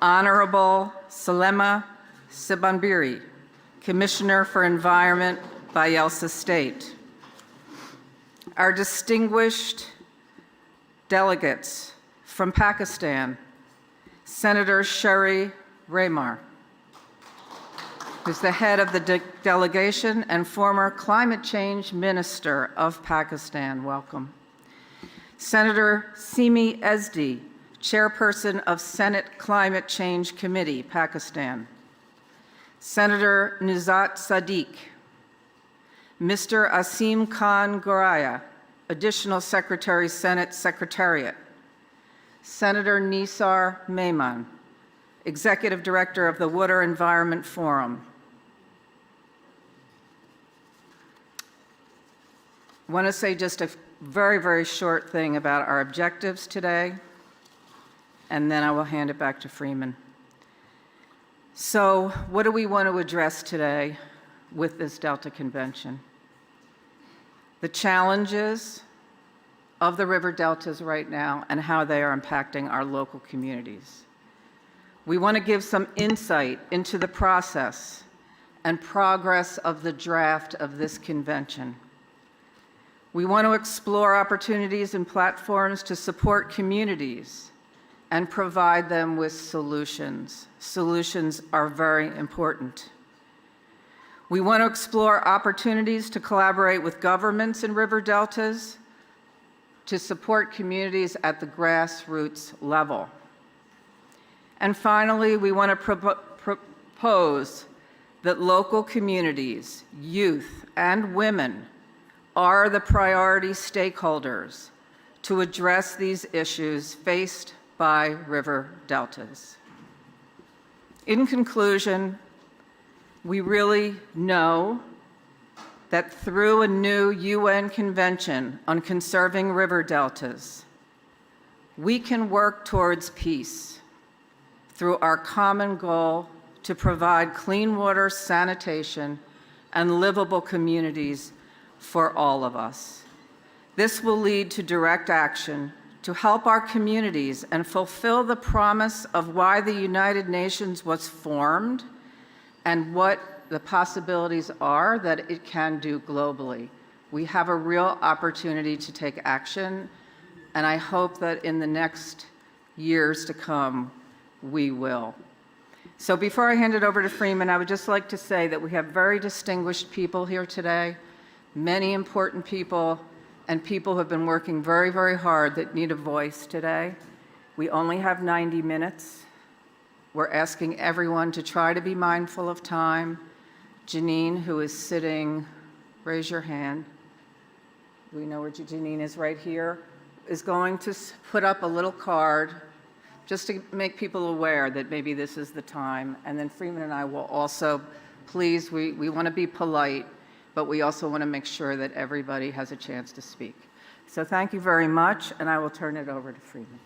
Honorable Salema Sibanbiri, Commissioner for Environment, Bayelsa State. Our distinguished delegates from Pakistan, Senator Sherry Raymar, who's the head of the delegation and former climate change minister of Pakistan. Welcome. Senator Simi Ezdi, chairperson of Senate Climate Change Committee, Pakistan. Senator Nuzhat Sadiq. Mr. Asim Khan Goraya, additional Secretary, Senate Secretariat. Senator Nisar Mehman, Executive Director of the Water Environment Forum. I want to say just a very, very short thing about our objectives today, and then I will hand it back to Freeman. So, what do we want to address today with this Delta Convention? The challenges of the river deltas right now and how they are impacting our local communities. We want to give some insight into the process and progress of the draft of this convention. We want to explore opportunities and platforms to support communities and provide them with solutions. Solutions are very important. We want to explore opportunities to collaborate with governments in river deltas to support communities at the grassroots level. And finally, we want to propose that local communities, youth, and women are the priority stakeholders to address these issues faced by river deltas. In conclusion, we really know that through a new UN Convention on Conserving River Deltas, we can work towards peace through our common goal to provide clean water, sanitation, and livable communities for all of us. This will lead to direct action to help our communities and fulfill the promise of why the United Nations was formed and what the possibilities are that it can do globally. We have a real opportunity to take action, and I hope that in the next years to come, we will. So before I hand it over to Freeman, I would just like to say that we have very distinguished people here today, many important people, and people who have been working very, very hard that need a voice today. We only have 90 minutes. We're asking everyone to try to be mindful of time. Janine, who is sitting, raise your hand. We know where Janine is, right here, is going to put up a little card just to make people aware that maybe this is the time. And then Freeman and I will also, please, we want to be polite, but we also want to make sure that everybody has a chance to speak. So thank you very much, and I will turn it over to Freeman.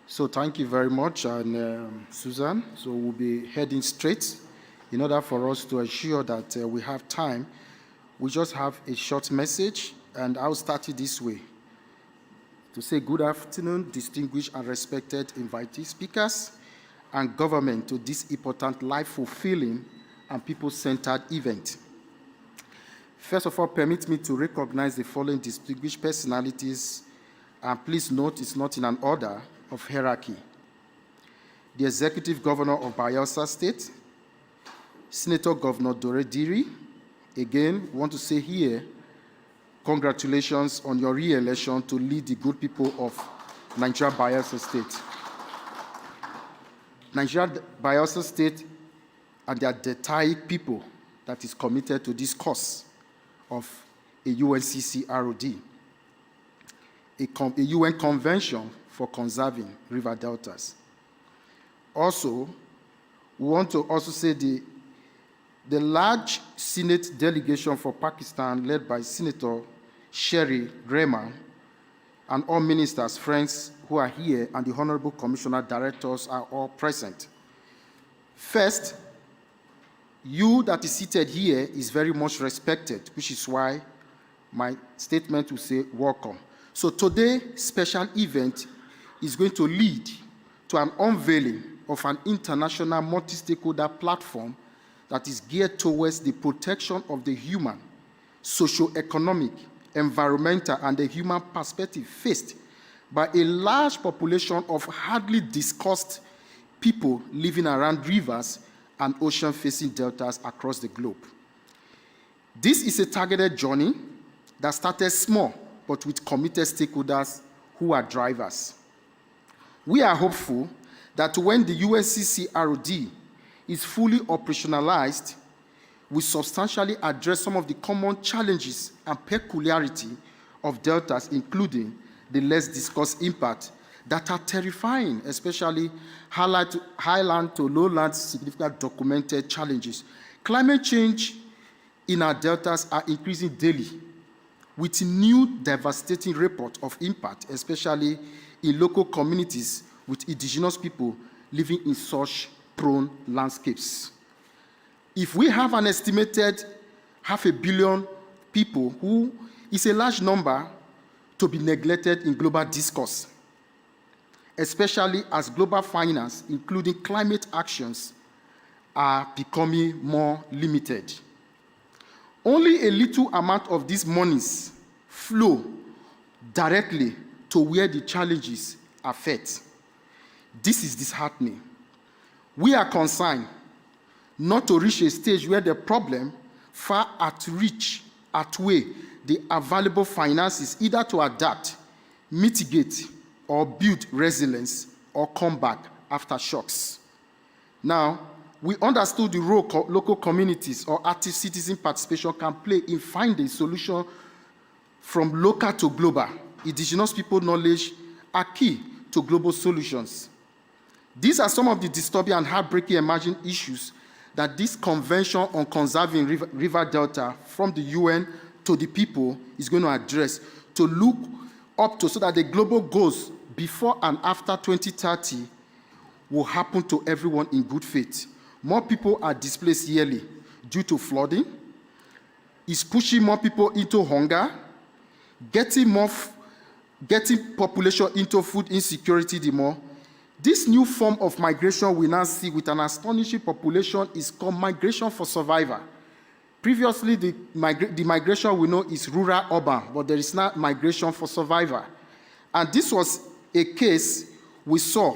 So thank you very much, and Susan. So we'll be heading straight. In order for us to ensure that we have time, we just have a short message, and I'll start it this way. To say good afternoon, distinguished and respected invitee speakers and government to this important, life-fulfilling and people-centered event. First of all, permit me to recognize the following distinguished personalities, and please note it's not in an order of hierarchy. The Executive Governor of Bayelsa State, Senator Governor Dore Diri. Again, want to say here, congratulations on your re-election to lead the good people of Niger Bayelsa State. Niger Bayelsa State and the Deltaic people that is committed to this cause of a UNCCRD, a UN Convention for Conserving River Deltas. Also, we want to also say the large Senate delegation for Pakistan led by Senator Sherry Raymar and all ministers, friends who are here, and the Honorable Commissioner Directors are all present. First, you that is seated here is very much respected, which is why my statement will say welcome. So today's special event is going to lead to an unveiling of an international multi-stakeholder platform that is geared towards the protection of the human, socio-economic, environmental, and the human perspective faced by a large population of hardly discussed people living around rivers and ocean-facing deltas across the globe. This is a targeted journey that started small, but with committed stakeholders who are drivers. We are hopeful that when the UNCCRD is fully operationalized, we substantially address some of the common challenges and peculiarity of deltas, including the less discussed impact that are terrifying, especially highland to lowland significant documented challenges. Climate change in our deltas are increasing daily, with new devastating report of impact, especially in local communities with indigenous people living in such prone landscapes. If we have an estimated 500 million people, who is a large number to be neglected in global discourse, especially as global finance, including climate actions, are becoming more limited. Only a little amount of these monies flow directly to where the challenges are felt. This is disheartening. We are concerned not to reach a stage where the problem far outweigh the available finances, either to adapt, mitigate, or build resilience, or come back after shocks. Now, we understood the role local communities or active citizen participation can play in finding solutions from local to global. Indigenous people knowledge are key to global solutions. These are some of the disturbing and heartbreaking emerging issues that this Convention on Conserving River Delta from the UN to the people is going to address, to look up to, so that the global goals before and after 2030 will happen to everyone in good faith. More people are displaced yearly due to flooding. It's pushing more people into hunger, getting population into food insecurity the more. This new form of migration we now see with an astonishing population is called migration for survival. Previously, the migration we know is rural-urban, but there is now migration for survival. And this was a case we saw.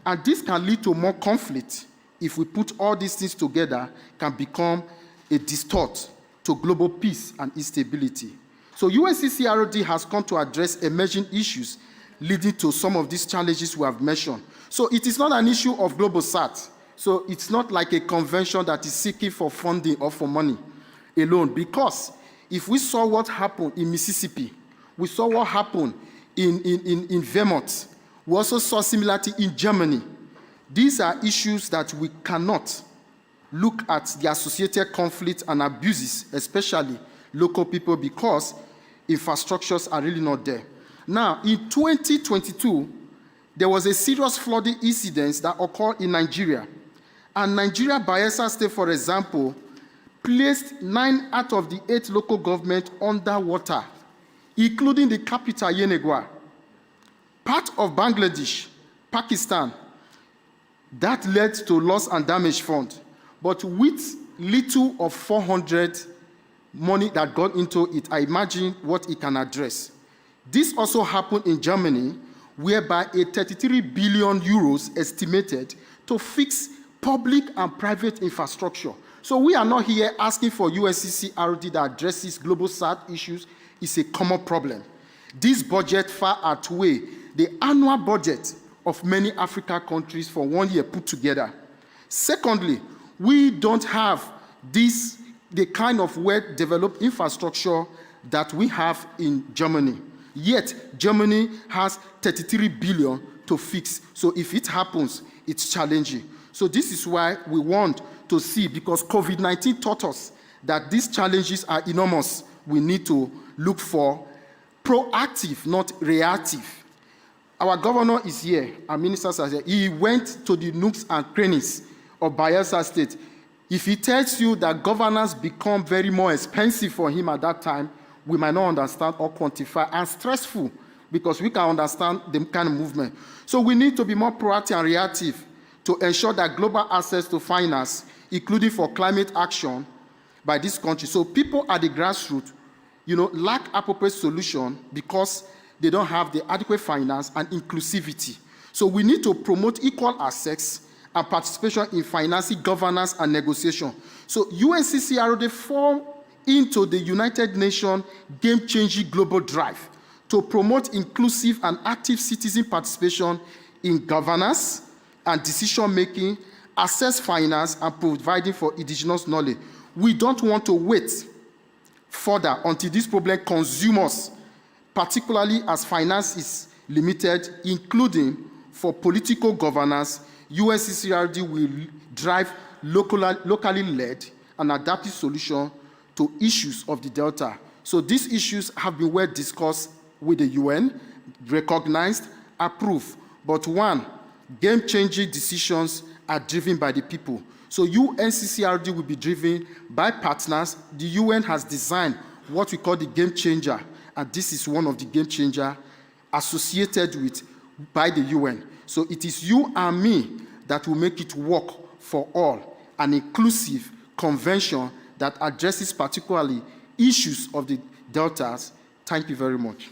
And this can lead to more conflict if we put all these things together, can become a distort to global peace and instability. So UNCCRD has come to address emerging issues leading to some of these challenges we have mentioned. So it is not an issue of global South. So it's not like a convention that is seeking for funding or for money alone, because if we saw what happened in Mississippi, we saw what happened in Vermont, we also saw similarity in Germany. These are issues that we cannot look at the associated conflicts and abuses, especially local people, because infrastructures are really not there. Now, in 2022, there was a serious flooding incident that occurred in Nigeria. And Nigeria, Bayelsa State, for example, placed 9 out of the 8 local governments underwater, including the capital, Yenagoa. Part of Bangladesh, Pakistan, that led to loss and damage fund. But with little of 400 money that got into it, I imagine what it can address. This also happened in Germany, whereby a 33 billion euros estimated to fix public and private infrastructure. So we are not here asking for UNCCRD that addresses global South issues. It's a common problem. This budget far outweighs the annual budget of many African countries for 1 year put together. Secondly, we don't have the kind of well-developed infrastructure that we have in Germany. Yet, Germany has 33 billion to fix. So if it happens, it's challenging. So this is why we want to see, because COVID-19 taught us that these challenges are enormous. We need to look for proactive, not reactive. Our governor is here, our ministers are here. He went to the nooks and crannies of Bayelsa State. If he tells you that governance become very more expensive for him at that time, we might not understand or quantify, and stressful because we can understand the kind of movement. So we need to be more proactive and reactive to ensure that global access to finance, including for climate action by this country. So people at the grassroots, lack appropriate solution because they don't have the adequate finance and inclusivity. So we need to promote equal access and participation in financing, governance, and negotiation. So UNCCRD fall into the United Nations game-changing global drive to promote inclusive and active citizen participation in governance and decision-making, access finance, and providing for indigenous knowledge. We don't want to wait further until this problem consumes us, particularly as finance is limited, including for political governance. UNCCRD will drive locally led and adaptive solution to issues of the Delta. So these issues have been well discussed with the UN, recognized, approved. But one, game-changing decisions are driven by the people. So UNCCRD will be driven by partners. The UN has designed what we call the game changer, and this is one of the game changer associated with by the UN. So it is you and me that will make it work for all, an inclusive convention that addresses particularly issues of the deltas. Thank you very much.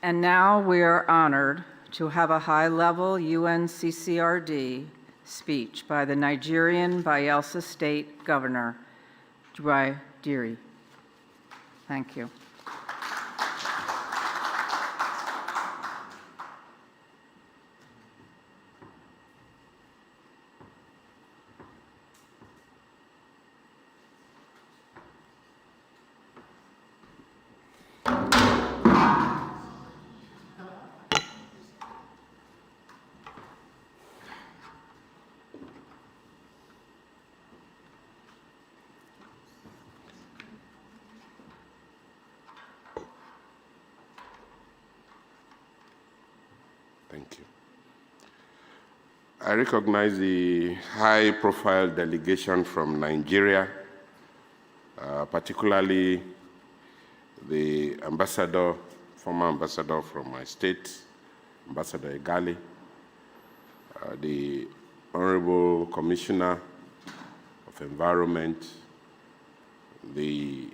And now we are honored to have a high-level UNCCRD speech by the Nigerian Bayelsa State Governor, Diri. Thank you. Thank you. I recognize the high-profile delegation from Nigeria, particularly the ambassador, former ambassador from my state, Ambassador Egali, the Honorable Commissioner of Environment, the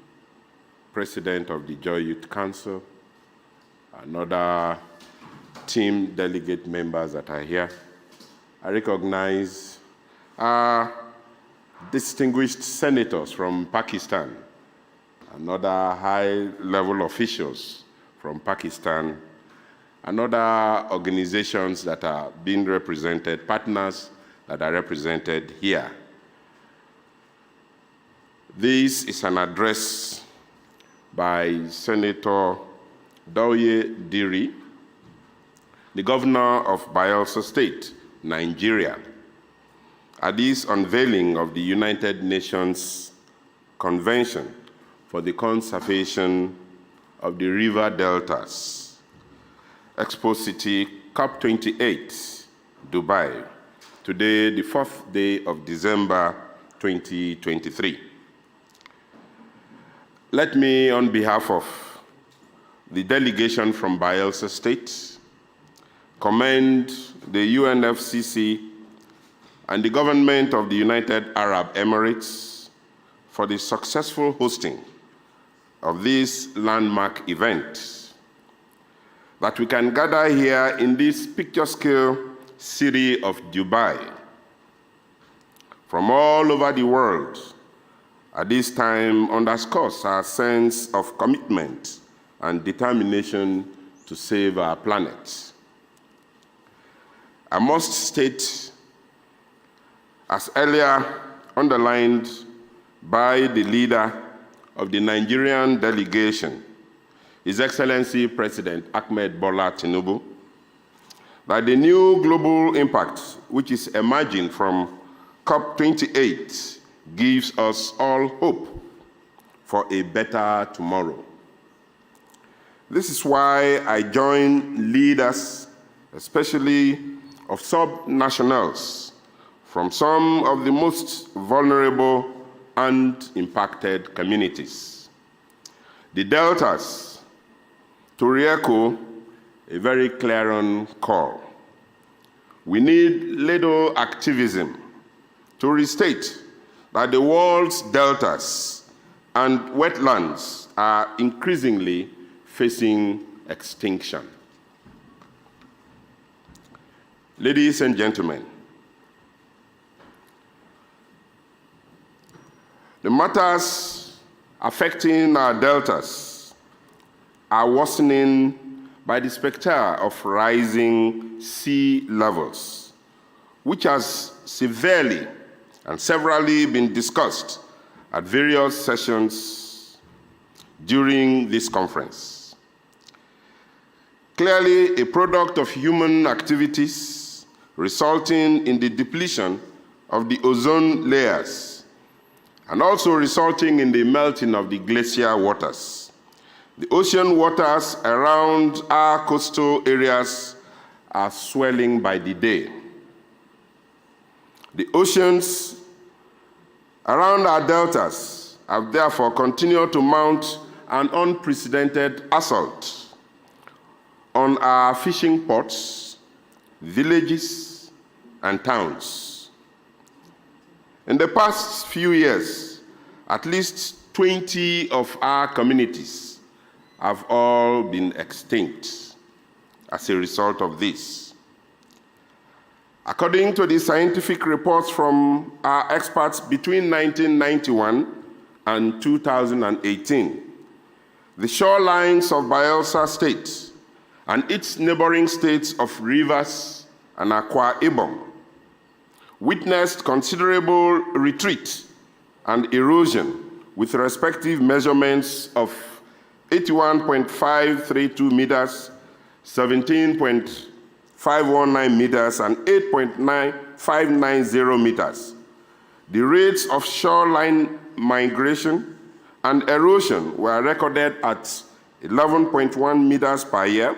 President of the Joy Youth Council, another team delegate members that are here. I recognize distinguished senators from Pakistan, another high-level officials from Pakistan, and other organizations that are being represented, partners that are represented here. This is an address by Senator Diri, the governor of Bayelsa State, Nigeria, at this unveiling of the United Nations Convention for the Conservation of the River Deltas, Expo City, COP28, Dubai, today, the 4th day of December, 2023. Let me, on behalf of the delegation from Bayelsa State, commend the UNFCCC and the government of the United Arab Emirates for the successful hosting of this landmark event, that we can gather here in this picturesque city of Dubai from all over the world at this time underscores our sense of commitment and determination to save our planet. I must state, as earlier underlined by the leader of the Nigerian delegation, His Excellency President Ahmed Bola Tinubu, that the new global impact which is emerging from COP28 gives us all hope for a better tomorrow. This is why I join leaders, especially of sub-nationals from some of the most vulnerable and impacted communities. The Deltas, to re-echo a very clarion call. We need little activism to restate that the world's deltas and wetlands are increasingly facing extinction. Ladies and gentlemen, the matters affecting our deltas are worsening by the specter of rising sea levels, which has severely and severally been discussed at various sessions during this conference. Clearly a product of human activities resulting in the depletion of the ozone layers and also resulting in the melting of the glacier waters. The ocean waters around our coastal areas are swelling by the day. The oceans around our deltas have therefore continued to mount an unprecedented assault on our fishing ports, villages, and towns. In the past few years, at least 20 of our communities have all been extinct as a result of this. According to the scientific reports from our experts between 1991 and 2018, the shorelines of Bayelsa State and its neighboring states of Rivers and Akwa Ibom witnessed considerable retreat and erosion with respective measurements of 81.532 meters, 17.519 meters, and 8.9590 meters. The rates of shoreline migration and erosion were recorded at 11.1 meters per year,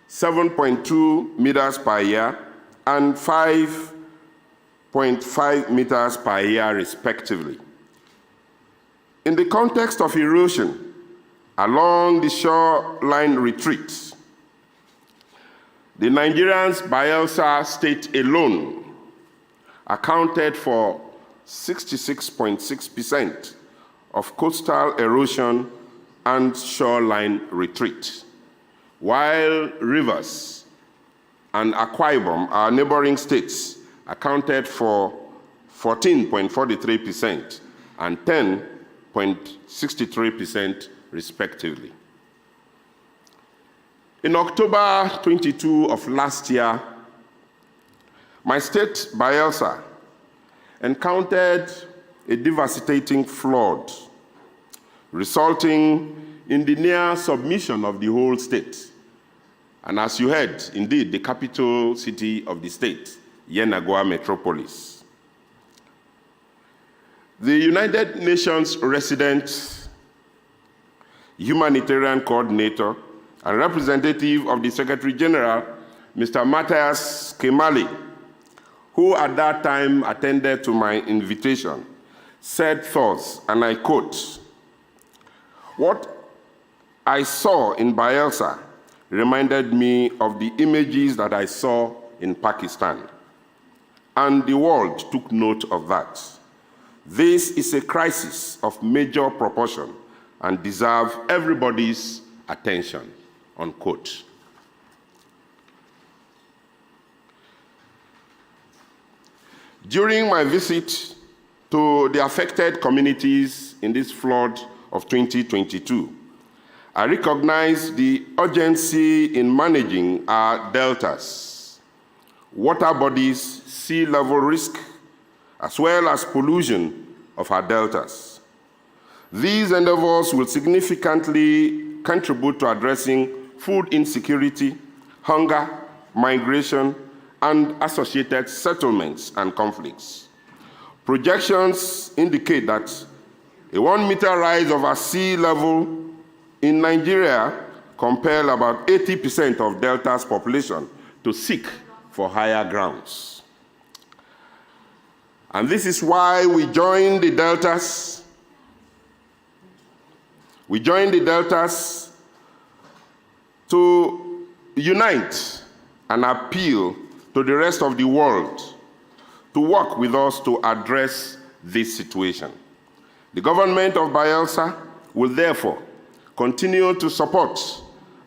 7.2 meters per year, and 5.5 meters per year, respectively. In the context of erosion along the shoreline retreats, the Nigerian's Bayelsa State alone accounted for 66.6% of coastal erosion and shoreline retreat, while Rivers and Akwa Ibom, our neighboring states, accounted for 14.43% and 10.63%, respectively. In October 22 of last year, my state, Bayelsa, encountered a devastating flood, resulting in the near submission of the whole state. And as you heard, indeed, the capital city of the state, Yenagoa metropolis. The United Nations resident humanitarian coordinator and representative of the Secretary General, Mr. Matthias Kemali, who at that time attended to my invitation, said thus, and I quote, "What I saw in Bayelsa reminded me of the images that I saw in Pakistan, and the world took note of that. This is a crisis of major proportion and deserve everybody's attention," unquote. During my visit to the affected communities in this flood of 2022, I recognized the urgency in managing our deltas, water bodies, sea level risk, as well as pollution of our deltas. These endeavors will significantly contribute to addressing food insecurity, hunger, migration, and associated settlements and conflicts. Projections indicate that a 1 meter rise of our sea level in Nigeria compel about 80% of Delta's population to seek for higher grounds. And this is why we joined the deltas. We joined the deltas to unite and appeal to the rest of the world to work with us to address this situation. The government of Bayelsa will therefore continue to support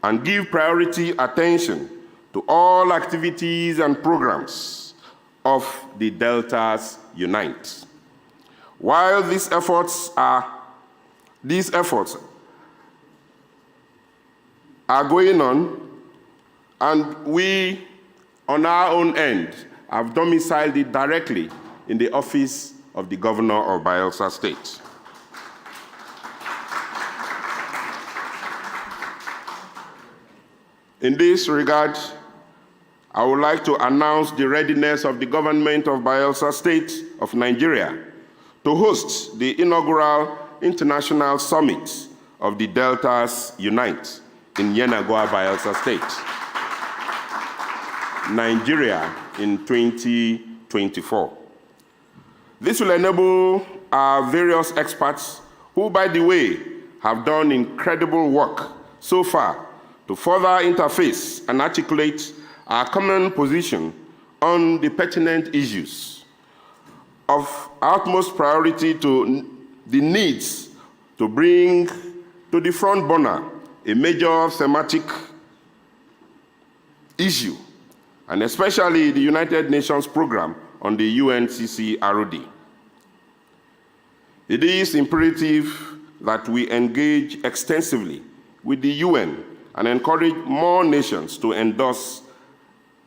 and give priority attention to all activities and programs of the DeltasUNite. While these efforts are going on, and we, on our own end, have domiciled it directly in the office of the governor of Bayelsa State. In this regard, I would like to announce the readiness of the government of Bayelsa State of Nigeria to host the inaugural International Summit of the DeltasUNite in Yenagoa, Bayelsa State, Nigeria in 2024. This will enable our various experts who, by the way, have done incredible work so far to further interface and articulate our common position on the pertinent issues of utmost priority to the needs to bring to the front burner a major thematic issue, and especially the United Nations program on the UNCCRD. It is imperative that we engage extensively with the UN and encourage more nations to endorse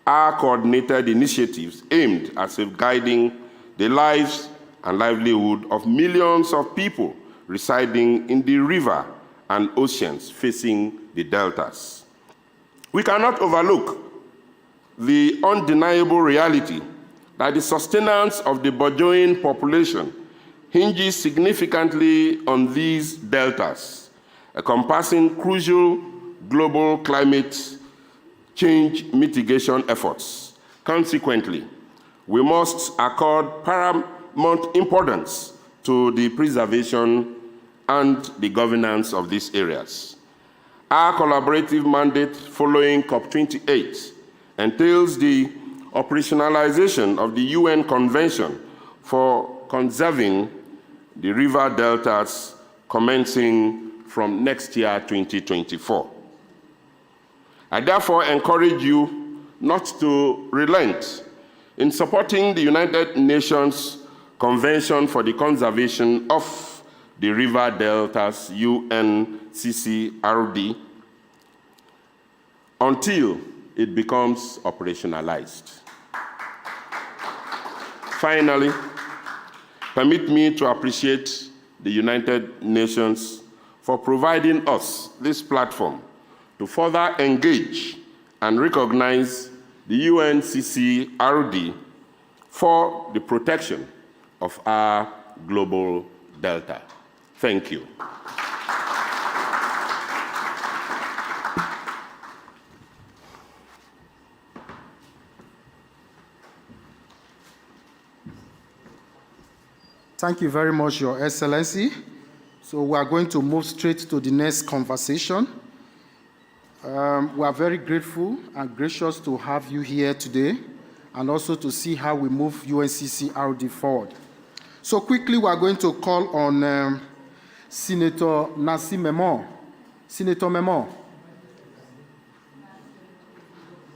our coordinated initiatives aimed at safeguarding the lives and livelihood of millions of people residing in the river and oceans facing the deltas. We cannot overlook the undeniable reality that the sustenance of the burgeoning population hinges significantly on these deltas, encompassing crucial global climate change mitigation efforts. Consequently, we must accord paramount importance to the preservation and the governance of these areas. Our collaborative mandate following COP28 entails the operationalization of the UN Convention for Conserving the River Deltas commencing from next year, 2024. I therefore encourage you not to relent in supporting the United Nations Convention for the Conservation of the River Deltas, UNCCRD, until it becomes operationalized. Finally, permit me to appreciate the United Nations for providing us this platform to further engage and recognize the UNCCRD for the protection of our global delta. Thank you. Thank you very much, Your Excellency. So we are going to move straight to the next conversation. We are very grateful and gracious to have you here today, and also to see how we move UNCCRD forward. So quickly, we are going to call on Senator Nancy Memor. Senator Memor.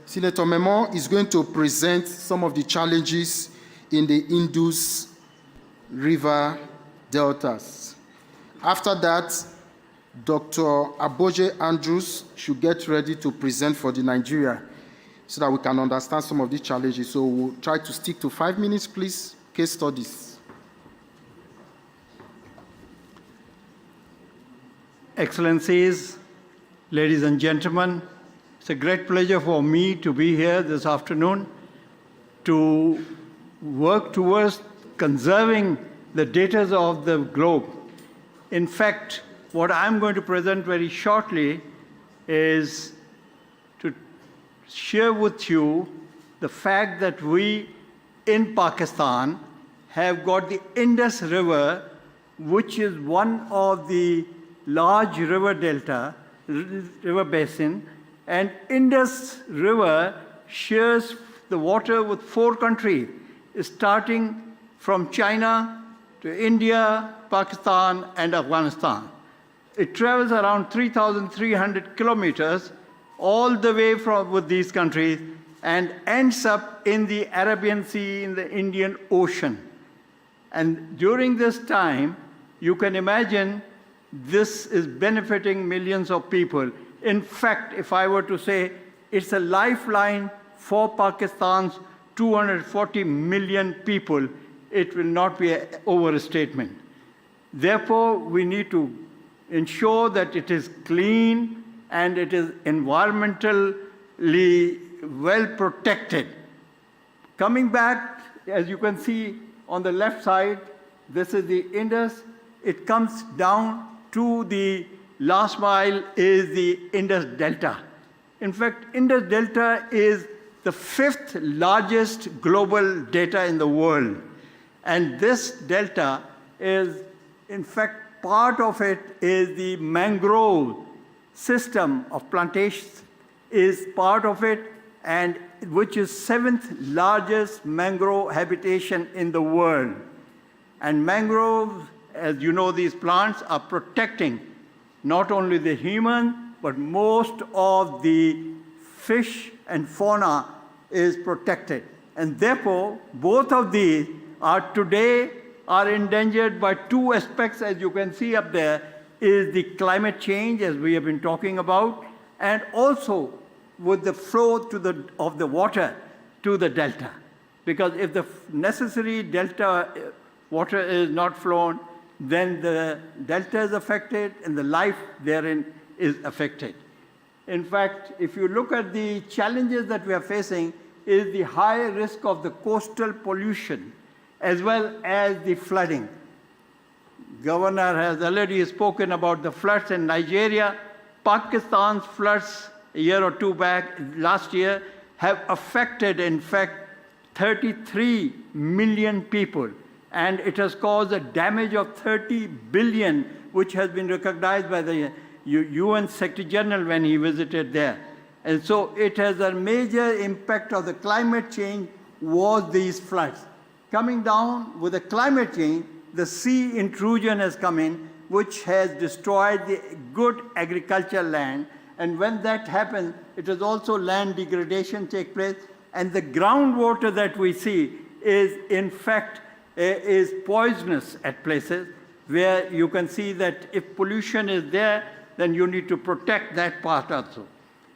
Senator Memor is going to present some of the challenges in the Indus River Deltas. After that, Dr. Aboje Andrews should get ready to present for the Nigeria so that we can understand some of the challenges. So we'll try to stick to 5 minutes, please. Case studies. Excellencies, ladies and gentlemen, it's a great pleasure for me to be here this afternoon to work towards conserving the data of the globe. In fact, what I'm going to present very shortly is to share with you the fact that we in Pakistan have got the Indus River, which is one of the large river basin, and Indus River shares the water with 4 countries, starting from China to India, Pakistan, and Afghanistan. It travels around 3,300 kilometers all the way with these countries and ends up in the Arabian Sea, in the Indian Ocean. And during this time, you can imagine this is benefiting millions of people. In fact, if I were to say it's a lifeline for Pakistan's 240 million people, it will not be an overstatement. Therefore, we need to ensure that it is clean and it is environmentally well protected. Coming back, as you can see on the left side, this is the Indus. It comes down to the last mile is the Indus Delta. In fact, Indus Delta is the 5th largest global delta in the world. And this delta is, in fact, part of it is the mangrove system of plantations is part of it, and which is 7th largest mangrove habitation in the world. And mangroves, as you know, these plants are protecting not only the human, but most of the fish and fauna is protected. And therefore, both of these are today endangered by 2 aspects, as you can see up there, is the climate change, as we have been talking about, and also with the flow of the water to the delta. Because if the necessary delta water is not flown, then the delta is affected and the life therein is affected. In fact, if you look at the challenges that we are facing, is the high risk of the coastal pollution as well as the flooding. Governor has already spoken about the floods in Nigeria. Pakistan's floods a year or 2 back, last year, have affected, in fact, 33 million people. And it has caused a damage of 30 billion, which has been recognized by the UN Secretary General when he visited there. And so it has a major impact of the climate change was these floods. Coming down with the climate change, the sea intrusion has come in, which has destroyed the good agricultural land. And when that happens, it is also land degradation take place. And the groundwater that we see is, in fact, is poisonous at places where you can see that if pollution is there, then you need to protect that part also.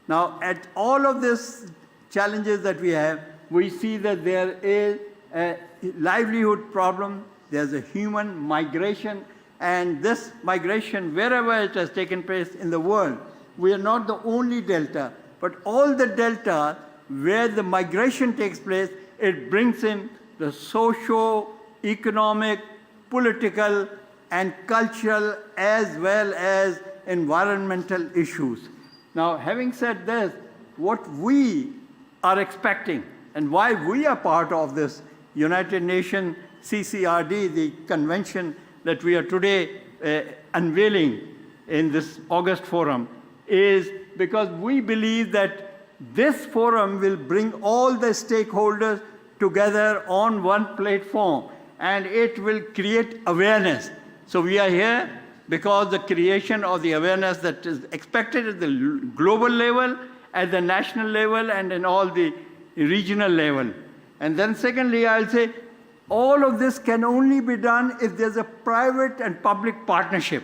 Now, at all of these challenges that we have, we see that there is a livelihood problem, there's a human migration, and this migration, wherever it has taken place in the world, we are not the only delta, but all the delta where the migration takes place, it brings in the socio-economic, political, and cultural, as well as environmental issues. Now, having said this, what we are expecting and why we are part of this United Nations CCRD, the convention that we are today unveiling in this August forum, is because we believe that this forum will bring all the stakeholders together on one platform, and it will create awareness. So we are here because the creation of the awareness that is expected at the global level, at the national level, and in all the regional level. And then secondly, I'll say, all of this can only be done if there's a private and public partnership.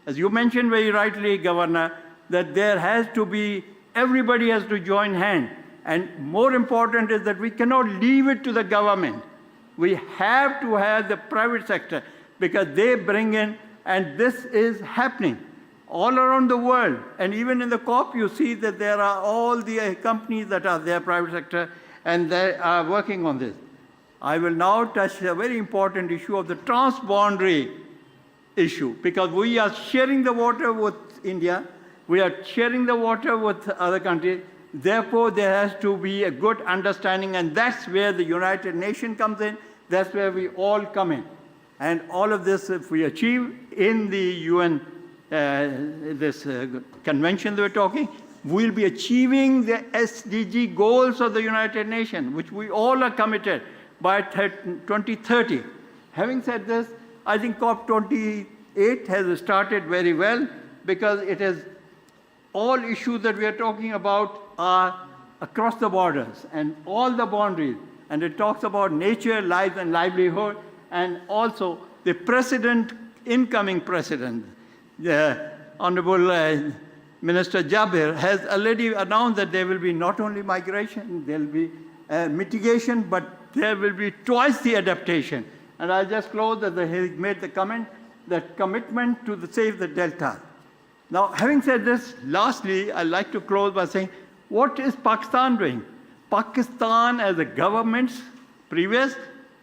As you mentioned very rightly, Governor, that there has to be, everybody has to join hand. And more important is that we cannot leave it to the government. We have to have the private sector because they bring in, and this is happening all around the world. And even in the COP, you see that there are all the companies that are there, private sector, and they are working on this. I will now touch a very important issue of the transboundary issue, because we are sharing the water with India, we are sharing the water with other countries. Therefore, there has to be a good understanding, and that's where the United Nations comes in, That's where we all come in. And all of this, if we achieve in the UN, convention that we're talking, we'll be achieving the SDG goals of the United Nations, which we all are committed by 2030. Having said this, I think COP28 has started very well because it is all issues that we are talking about are across the borders and all the boundaries. And it talks about nature, life, and livelihood, and also the president, incoming president, the Honorable Minister Jabir, has already announced that there will be not only migration, there will be mitigation, but there will be twice the adaptation. And I'll just close that he made the comment that commitment to save the delta. Now, having said this, lastly, I'd like to close by saying, what is Pakistan doing? Pakistan as a government, previous,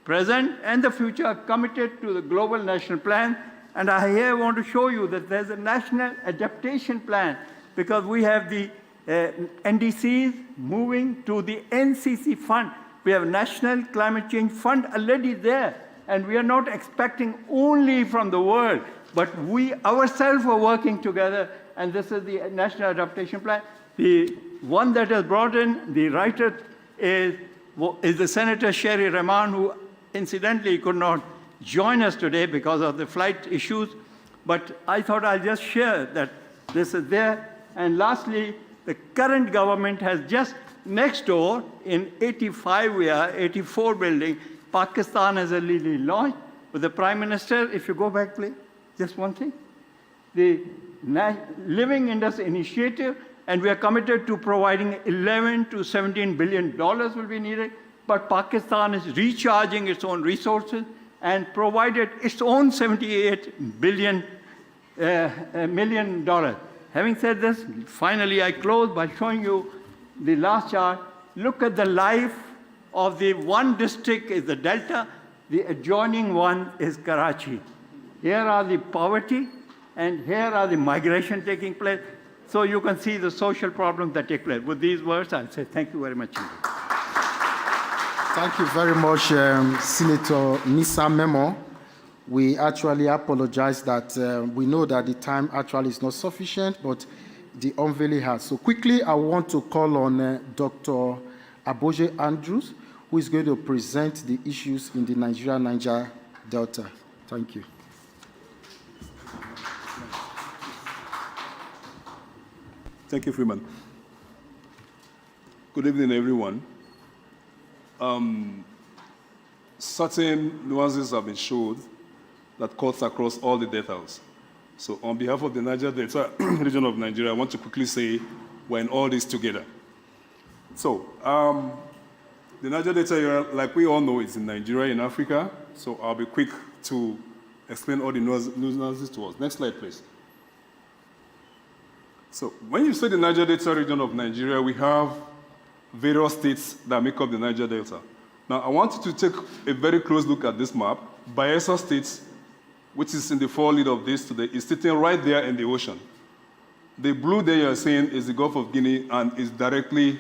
present, and the future, are committed to the global national plan. And I here want to show you that there's a national adaptation plan because we have the NDCs moving to the NCC fund. We have a National Climate Change Fund already there. And we are not expecting only from the world, but we ourselves are working together. And this is the National Adaptation Plan. The one that is brought in, the writer is the Senator Sherry Rahman, who incidentally could not join us today because of the flight issues. But I thought I'll just share that this is there. And lastly, the current government has just next door in 85, we are 84 building, Pakistan has already launched with the Prime Minister. If you go back, please, just one thing. The Living Industry Initiative, and we are committed to providing 11 to 17 billion dollars will be needed. But Pakistan is recharging its own resources and provided its own $78 million. Having said this, finally I close by showing you the last chart. Look at the life of the one district is the Delta, the adjoining one is Karachi. Here are the poverty, and here are the migration taking place. So you can see the social problems that take place. With these words, I'll say thank you very much. Thank you very much, Senator Nisa Memo. We actually apologize that we know that the time actually is not sufficient, but the unveiling has. So quickly, I want to call on Dr. Aboje Andrews, who is going to present the issues in the Niger Delta. Thank you. Thank you, Freeman. Good evening, everyone. Certain nuances have been showed that cuts across all the deltas. So on behalf of the Niger Delta region of Nigeria, I want to quickly say we're in all this together. So the Niger Delta area, like we all know, is in Nigeria, in Africa. So I'll be quick to explain all the nuances to us. Next slide, please. So when you say the Niger Delta region of Nigeria, we have various states that make up the Niger Delta. Now, I want you to take a very close look at this map. Bayelsa State, which is in the forelead of this today, is sitting right there in the ocean. The blue there you're seeing is the Gulf of Guinea and is directly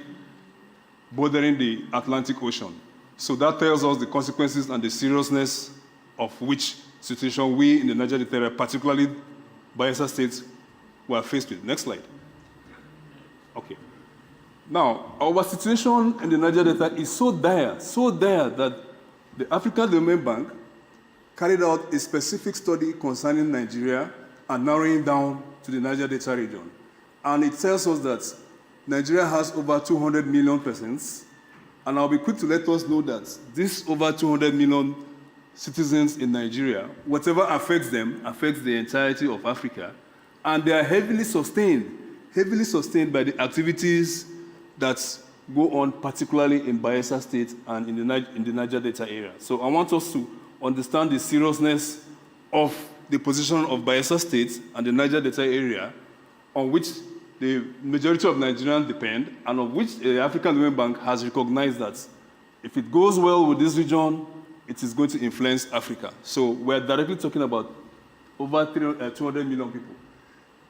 bordering the Atlantic Ocean. So that tells us the consequences and the seriousness of which situation we in the Niger Delta area, particularly Bayelsa State, were faced with. Next slide. Okay. Now, our situation in the Niger Delta is so dire that the African Development Bank carried out a specific study concerning Nigeria and narrowing down to the Niger Delta region. And it tells us that Nigeria has over 200 million persons, and I'll be quick to let us know that this over 200 million citizens in Nigeria, whatever affects them, affects the entirety of Africa, and they are heavily sustained by the activities that go on, particularly in Bayelsa State and in the Niger Delta area. So I want us to understand the seriousness of the position of Bayelsa State and the Niger Delta area, on which the majority of Nigerians depend, and of which the African Development Bank has recognized that if it goes well with this region, it is going to influence Africa. So we're directly talking about over 200 million people.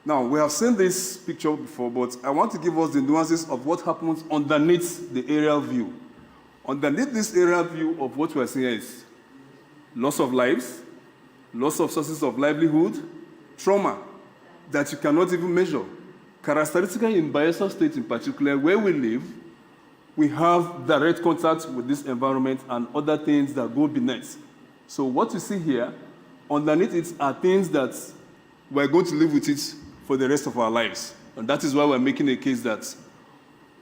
Now, we have seen this picture before, but I want to give us the nuances of what happens underneath the aerial view. Underneath this aerial view of what we're seeing is loss of lives, loss of sources of livelihood, trauma that you cannot even measure. Characteristically in Bayelsa State in particular, where we live, we have direct contact with this environment and other things that go beneath. So what you see here, underneath it are things that we're going to live with it for the rest of our lives. And that is why we're making a case that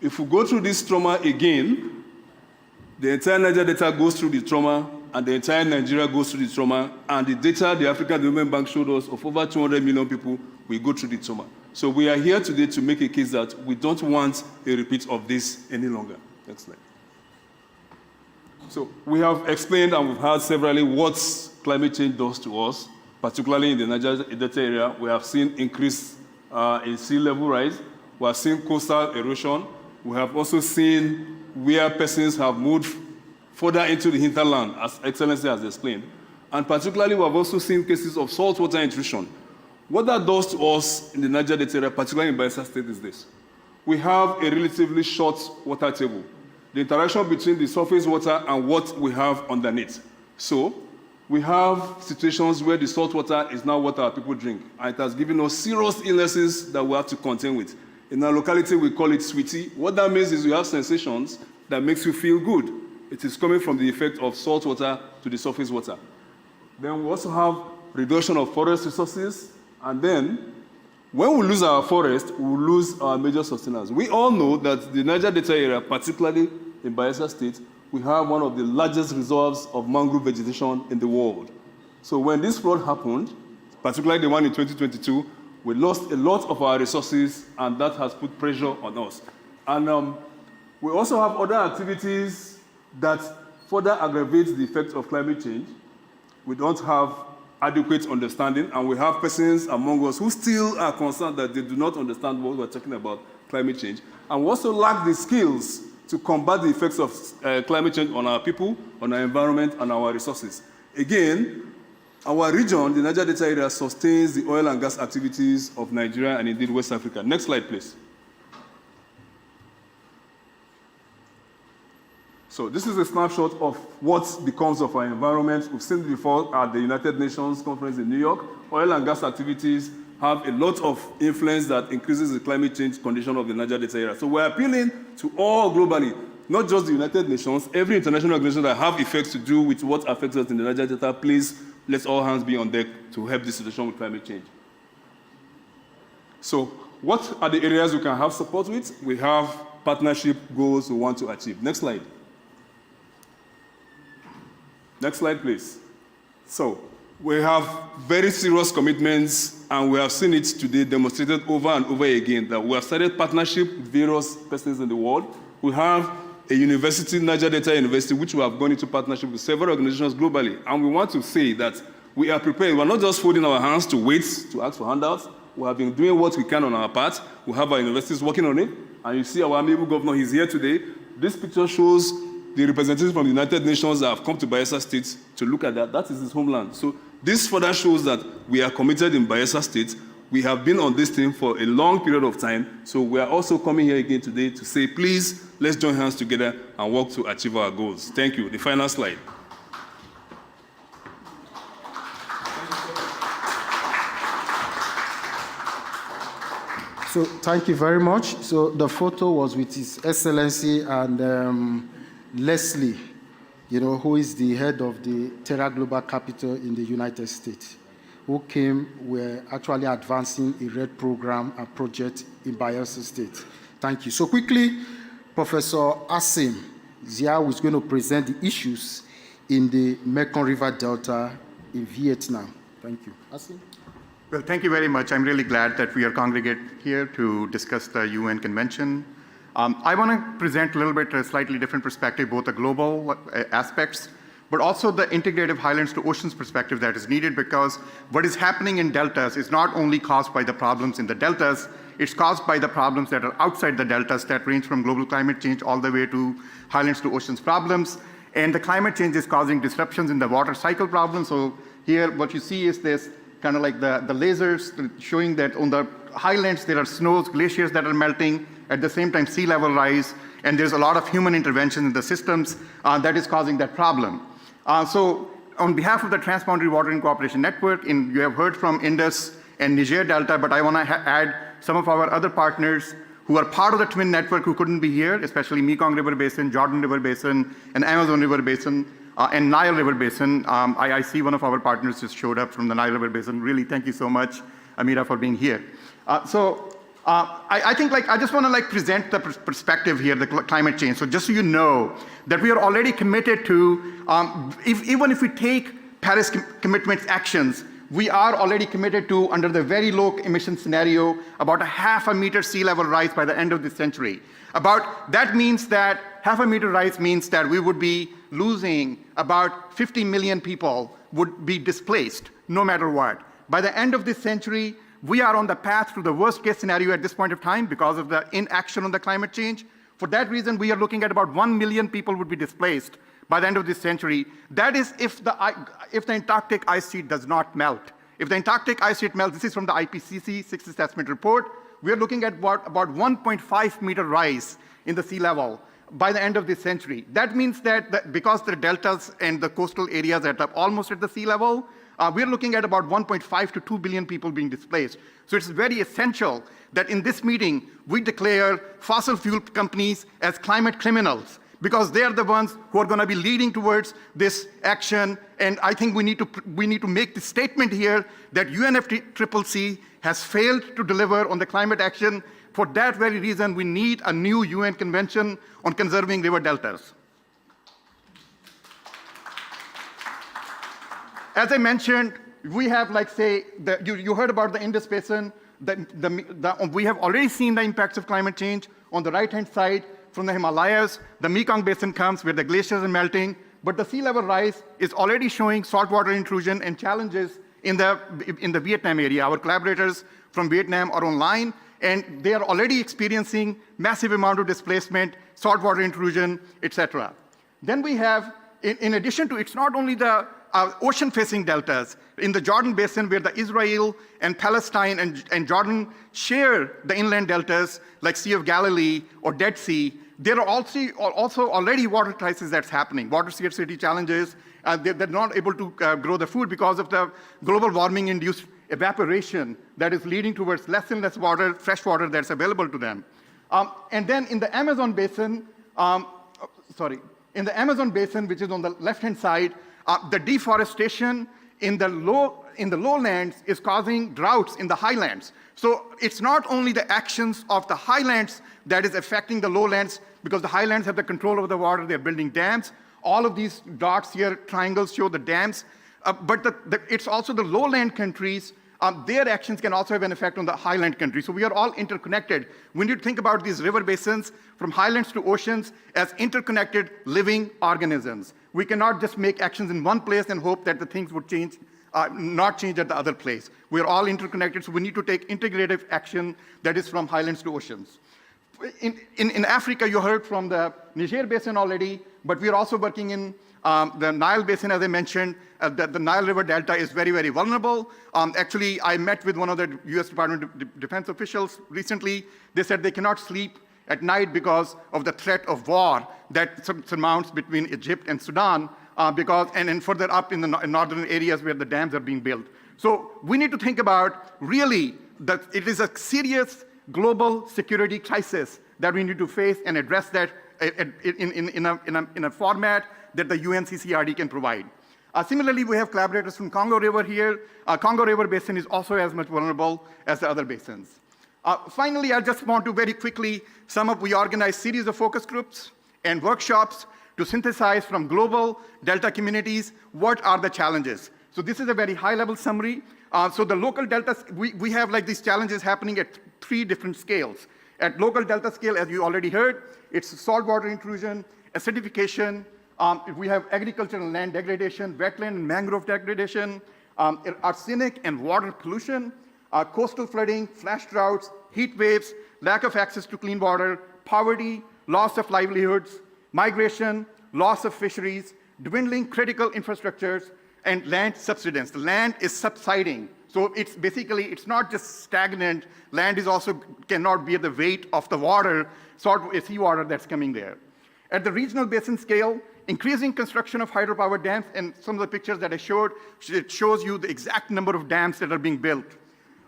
if we go through this trauma again, the entire Niger Delta goes through the trauma, and the entire Nigeria goes through the trauma, and the data the African Development Bank showed us of over 200 million people will go through the trauma. So we are here today to make a case that we don't want a repeat of this any longer. Next slide. So we have explained and we've heard severally what climate change does to us, particularly in the Niger Delta area. We have seen increase in sea level rise. We have seen coastal erosion. We have also seen where persons have moved further into the hinterland, as Excellency has explained. And particularly, we have also seen cases of saltwater intrusion. What that does to us in the Niger Delta area, particularly in Bayelsa State, is this. We have a relatively short water table. The interaction between the surface water and what we have underneath. So, we have situations where the salt water is now what our people drink, and it has given us serious illnesses that we have to contend with. In our locality, we call it sweetie. What that means is you have sensations that makes you feel good. It is coming from the effect of salt water to the surface water. Then we also have reduction of forest resources, and then when we lose our forest, we will lose our major sustainers. We all know that the Niger Delta area, particularly in Bayelsa State, we have one of the largest reserves of mangrove vegetation in the world. So when this flood happened, particularly the one in 2022, we lost a lot of our resources, and that has put pressure on us. And we also have other activities that further aggravate the effect of climate change. We don't have adequate understanding, and we have persons among us who still are concerned that they do not understand what we're talking about climate change, and we also lack the skills to combat the effects of climate change on our people, on our environment, and our resources. Again, our region, the Niger Delta area, sustains the oil and gas activities of Nigeria and indeed West Africa. Next slide, please. So this is a snapshot of what becomes of our environment. We've seen it before at the United Nations conference in New York. Oil and gas activities have a lot of influence that increases the climate change condition of the Niger Delta area. So we're appealing to all globally, not just the United Nations, every international organization that have effects to do with what affects us in the Niger Delta, please let all hands be on deck to help this situation with climate change. So what are the areas we can have support with? We have partnership goals we want to achieve. Next slide. Next slide, please. So we have very serious commitments, and we have seen it today demonstrated over and over again that we have started partnership with various persons in the world. We have a university, Niger Delta University, which we have gone into partnership with several organizations globally. And we want to say that we are prepared. We're not just folding our hands to wait to ask for handouts. We have been doing what we can on our part. We have our universities working on it. And you see our amiable governor, he's here today. This picture shows the representatives from the United Nations that have come to Bayelsa State to look at that. That is his homeland. So this further shows that we are committed in Bayelsa State. We have been on this thing for a long period of time. So we are also coming here again today to say, please, let's join hands together and work to achieve our goals. Thank you. The final slide. So thank you very much. So the photo was with His Excellency and Leslie, who is the head of the Terra Global Capital in the United States, who came, were actually advancing a RED program and project in Bayelsa State. Thank you. So quickly, Professor Asim Zia is going to present the issues in the Mekong River Delta in Vietnam. Thank you. Asim? Well, thank you very much. I'm really glad that we are congregated here to discuss the UN Convention. I want to present a little bit a slightly different perspective, both the global aspects, but also the integrative highlands to oceans perspective that is needed, because what is happening in deltas is not only caused by the problems in the deltas, it's caused by the problems that are outside the deltas that range from global climate change all the way to highlands to oceans problems. And the climate change is causing disruptions in the water cycle problem. So here what you see is this kind of like the lasers showing that on the highlands there are snows, glaciers that are melting, at the same time sea level rise, and there's a lot of human intervention in the systems that is causing that problem. So on behalf of the Transboundary Watering Cooperation Network, you have heard from Indus and Niger Delta, but I want to add some of our other partners who are part of the Twin Network who couldn't be here, especially Mekong River Basin, Jordan River Basin, and Amazon River Basin, and Nile River Basin. I see one of our partners just showed up from the Nile River Basin. Really, thank you so much, Amira, for being here. I think I just want to present the perspective here, the climate change. So just so you know that we are already committed to, even if we take Paris commitments actions, we are already committed to, under the very low emission scenario, about a 0.5 meter sea level rise by the end of this century. That means that 0.5 meter rise means that we would be losing about 50 million people would be displaced, no matter what. By the end of this century, we are on the path to the worst case scenario at this point of time because of the inaction on the climate change. For that reason, we are looking at about 1 million people would be displaced by the end of this century. That is if the Antarctic ice sheet does not melt. If the Antarctic ice sheet melts, this is from the IPCC 6th assessment report, we are looking at about 1.5 meter rise in the sea level by the end of this century. That means that because the deltas and the coastal areas are almost at the sea level, we're looking at about 1.5 to 2 billion people being displaced. So it's very essential that in this meeting, we declare fossil fuel companies as climate criminals, because they're the ones who are going to be leading towards this action. And I think we need to make the statement here that UNFCCC has failed to deliver on the climate action. For that very reason, we need a new UN convention on conserving river deltas. As I mentioned, we have, you heard about the Indus Basin. We have already seen the impacts of climate change. On the right-hand side, from the Himalayas, the Mekong Basin comes where the glaciers are melting, but the sea level rise is already showing saltwater intrusion and challenges in the Vietnam area. Our collaborators from Vietnam are online, and they are already experiencing massive amount of displacement, saltwater intrusion, etc. Then we have, in addition to, it's not only the ocean-facing deltas. In the Jordan Basin, where the Israel and Palestine and Jordan share the inland deltas, like Sea of Galilee or Dead Sea, there are also already water crisis that's happening, water scarcity challenges. They're not able to grow the food because of the global warming-induced evaporation that is leading towards less and less water, fresh water that's available to them. And then in the Amazon Basin, in the Amazon Basin, which is on the left-hand side, the deforestation in the lowlands is causing droughts in the highlands. So it's not only the actions of the highlands that is affecting the lowlands, because the highlands have the control over the water, they're building dams. All of these dots here, triangles, show the dams. But it's also the lowland countries, their actions can also have an effect on the highland countries. So we are all interconnected. We need to think about these river basins from highlands to oceans as interconnected living organisms. We cannot just make actions in one place and hope that the things would change, not change at the other place. We are all interconnected, so we need to take integrative action that is from highlands to oceans. In Africa, you heard from the Niger Basin already, but we are also working in the Nile Basin, as I mentioned. The Nile River Delta is very, very vulnerable. Actually, I met with one of the US Department of Defense officials recently. They said they cannot sleep at night because of the threat of war that surmounts between Egypt and Sudan, and further up in the northern areas where the dams are being built. So we need to think about really that it is a serious global security crisis that we need to face and address that in a format that the UNCCRD can provide. Similarly, we have collaborators from Congo River here. Congo River Basin is also as much vulnerable as the other basins. Finally, I just want to very quickly sum up. We organize series of focus groups and workshops to synthesize from global delta communities what are the challenges. So this is a very high-level summary. So the local deltas, we have these challenges happening at 3 different scales. At local delta scale, as you already heard, it's saltwater intrusion, acidification, we have agricultural land degradation, wetland and mangrove degradation, arsenic and water pollution, coastal flooding, flash droughts, heat waves, lack of access to clean water, poverty, loss of livelihoods, migration, loss of fisheries, dwindling critical infrastructures, and land subsidence. The land is subsiding. So it's basically, it's not just stagnant, land is also cannot bear the weight of the water, seawater that's coming there. At the regional basin scale, increasing construction of hydropower dams, and some of the pictures that I showed, it shows you the exact number of dams that are being built.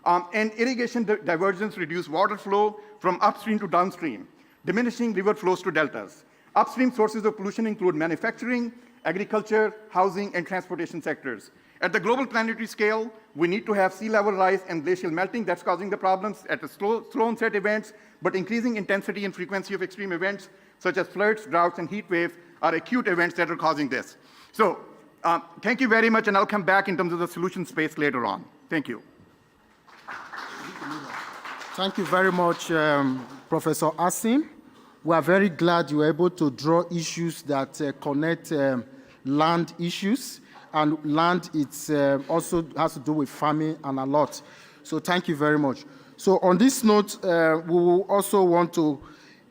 And irrigation diversions reduce water flow from upstream to downstream, diminishing river flows to deltas. Upstream sources of pollution include manufacturing, agriculture, housing, and transportation sectors. At the global planetary scale, we need to have sea level rise and glacial melting that's causing the problems at the slow onset events, but increasing intensity and frequency of extreme events such as floods, droughts, and heat waves are acute events that are causing this. So thank you very much, and I'll come back in terms of the solution space later on. Thank you. Thank you very much, Professor Asim. We are very glad you were able to draw issues that connect land issues, and land also has to do with farming and a lot. So thank you very much. So on this note, we will also want to,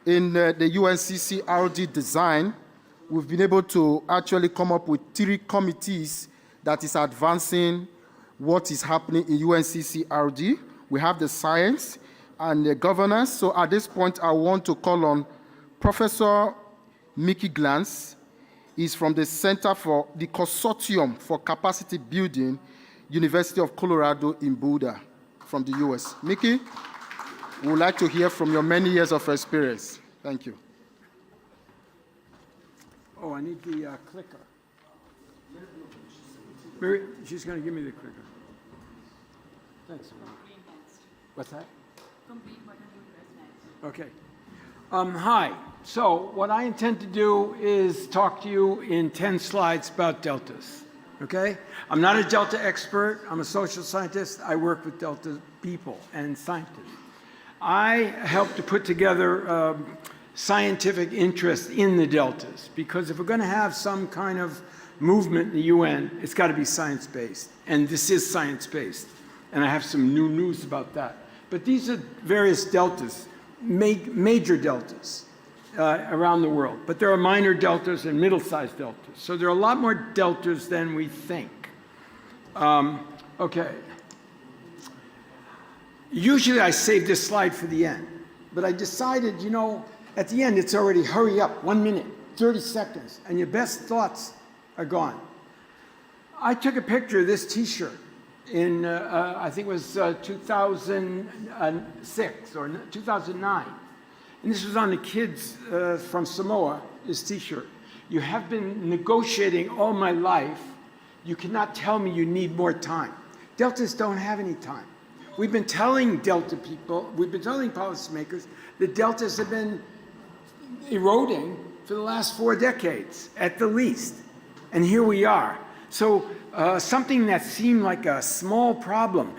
in the UNCCRD design, we've been able to actually come up with 3 committees that is advancing what is happening in UNCCRD. We have the science and the governance. So at this point, I want to call on Professor Mickey Glantz. He's from the Center for the Consortium for Capacity Building, University of Colorado in Boulder, from the US. Mickey, we would like to hear from your many years of experience. Thank you. Oh, I need the clicker. She's going to give me the clicker. Thanks. What's that? Okay. Hi. So what I intend to do is talk to you in 10 slides about deltas. Okay? I'm not a delta expert. I'm a social scientist. I work with delta people and scientists. I help to put together scientific interest in the deltas, because if we're going to have some kind of movement in the UN, it's got to be science-based. And this is science-based. And I have some new news about that. But these are various deltas, major deltas around the world. But there are minor deltas and middle-sized deltas. So there are a lot more deltas than we think. Okay. Usually I save this slide for the end. But I decided, you know, at the end it's already hurry up, 1 minute, 30 seconds, and your best thoughts are gone. I took a picture of this T-shirt in, I think it was 2006 or 2009. And this was on the kids from Samoa, this T-shirt. You have been negotiating all my life. You cannot tell me you need more time. Deltas don't have any time. We've been telling Delta people, we've been telling policymakers, the deltas have been eroding for the last 4 decades, at the least. And here we are. So something that seemed like a small problem,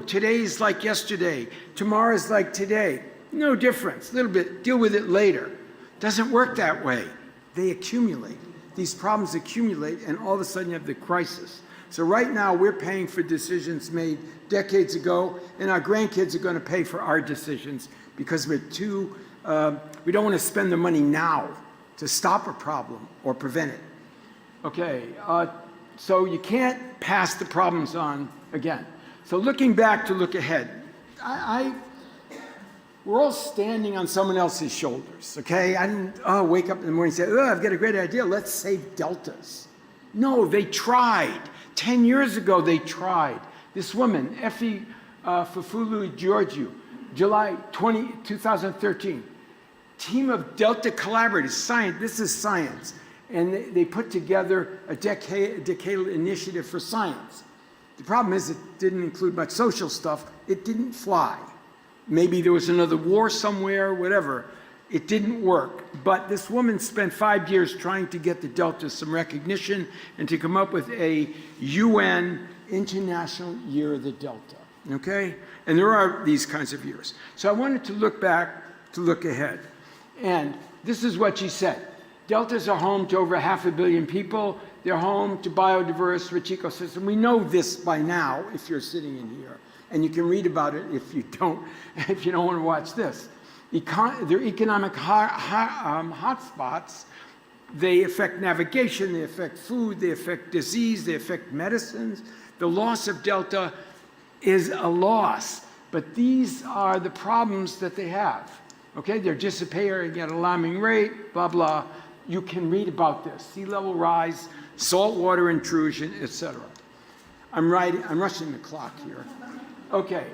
today's like yesterday, tomorrow's like today, no difference, a little bit, deal with it later. Doesn't work that way. They accumulate. These problems accumulate, and all of a sudden you have the crisis. So right now we're paying for decisions made decades ago, and our grandkids are going to pay for our decisions because we're too, we don't want to spend the money now to stop a problem or prevent it. Okay, so you can't pass the problems on again. So looking back to look ahead, we're all standing on someone else's shoulders, okay? I didn't wake up in the morning and say, I've got a great idea, let's save deltas. No, they tried. 10 years ago, they tried. This woman, Effie Fufulu Georgiou, July 2013, team of Delta collaborators, science, this is science, and they put together a decadal initiative for science. The problem is it didn't include much social stuff. It didn't fly. Maybe there was another war somewhere, whatever. It didn't work. But this woman spent 5 years trying to get the Delta some recognition and to come up with a UN International Year of the Delta, okay? And there are these kinds of years. So I wanted to look back to look ahead. And this is what she said. Deltas are home to over 500 million people. They're home to biodiverse, rich ecosystem. We know this by now if you're sitting in here. And you can read about it if you don't want to watch this. They're economic hotspots. They affect navigation, they affect food, they affect disease, they affect medicines. The loss of delta is a loss, but these are the problems that they have. Okay, they're disappearing at an alarming rate, blah, blah. You can read about this, sea level rise, saltwater intrusion, etc. I'm rushing the clock here. Okay,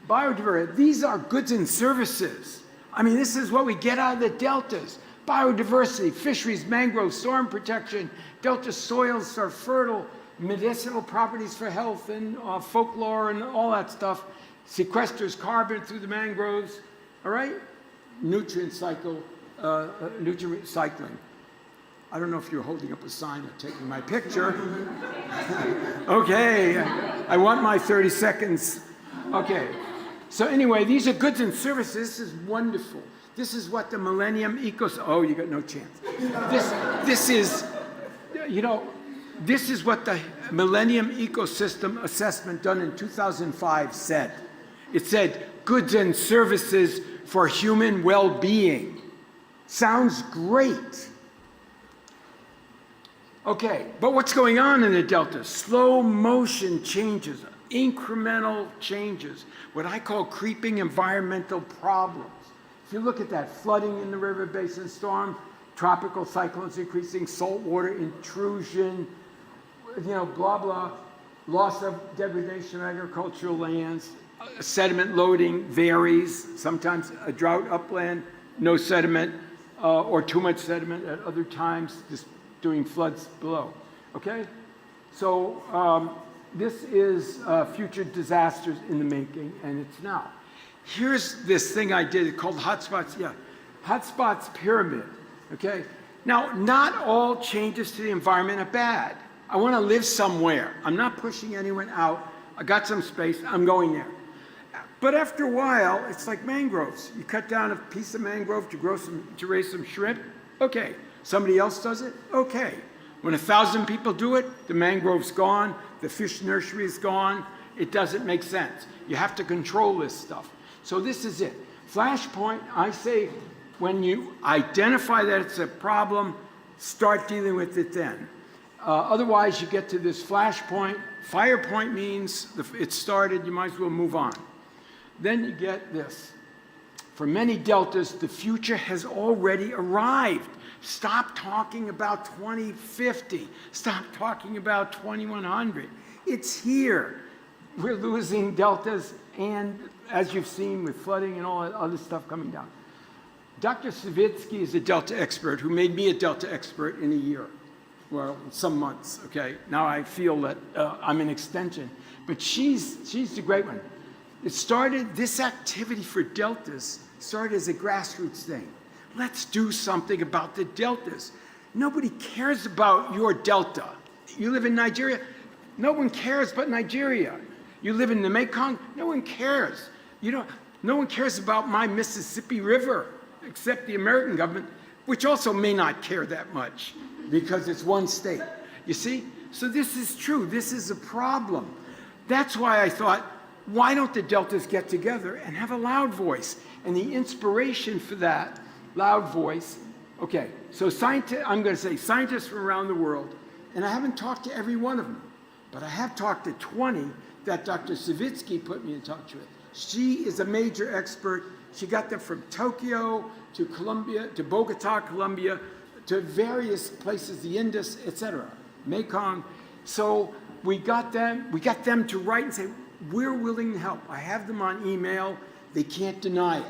biodiversity, these are goods and services. I mean, this is what we get out of the deltas. Biodiversity, fisheries, mangroves, storm protection, delta soils are fertile, medicinal properties for health and folklore and all that stuff. Sequesters carbon through the mangroves, all right? Nutrient cycle, nutrient recycling. I don't know if you're holding up a sign or taking my picture. Okay, I want my 30 seconds. Okay, so anyway, these are goods and services. This is wonderful. This is what the Millennium Ecosystem, oh, you got no chance. This is, you know, this is what the Millennium Ecosystem Assessment done in 2005 said. It said, goods and services for human well-being. Sounds great. Okay, but what's going on in the Delta? Slow motion changes, incremental changes, what I call creeping environmental problems. If you look at that, flooding in the river basin storm, tropical cyclones increasing, saltwater intrusion, you know, blah, blah, loss of degradation of agricultural lands, sediment loading varies, sometimes a drought upland, no sediment, or too much sediment at other times, just doing floods below, okay? So this is future disasters in the making, and it's now. Here's this thing I did called Hotspots, yeah, Hotspots Pyramid, okay? Now, not all changes to the environment are bad. I want to live somewhere. I'm not pushing anyone out. I got some space, I'm going there. But after a while, it's like mangroves. You cut down a piece of mangrove to raise some shrimp, okay. Somebody else does it, okay. When 1,000 people do it, the mangrove's gone, the fish nursery is gone, it doesn't make sense. You have to control this stuff. So this is it. Flashpoint, I say, when you identify that it's a problem, start dealing with it then. Otherwise, you get to this flashpoint. Firepoint means it started, you might as well move on. Then you get this. For many deltas, the future has already arrived. Stop talking about 2050. Stop talking about 2100. It's here. We're losing deltas, and as you've seen with flooding and all that other stuff coming down. Dr. Savitsky is a delta expert who made me a delta expert in a year. Well, some months, okay? Now I feel that I'm an extension. But she's the great one. It started, this activity for deltas started as a grassroots thing. Let's do something about the deltas. Nobody cares about your delta. You live in Nigeria, no one cares but Nigeria. You live in the Mekong, no one cares. No one cares about my Mississippi River, except the American government, which also may not care that much because it's one state. You see? So this is true. This is a problem. That's why I thought, why don't the deltas get together and have a loud voice? And the inspiration for that loud voice, okay, so I'm going to say scientists from around the world, and I haven't talked to every one of them, but I have talked to 20 that Dr. Savitsky put me in touch with. She is a major expert. She got them from Tokyo to Colombia, to Bogota, Colombia, to various places, the Indus, etc., Mekong. So we got them to write and say, we're willing to help. I have them on email. They can't deny it.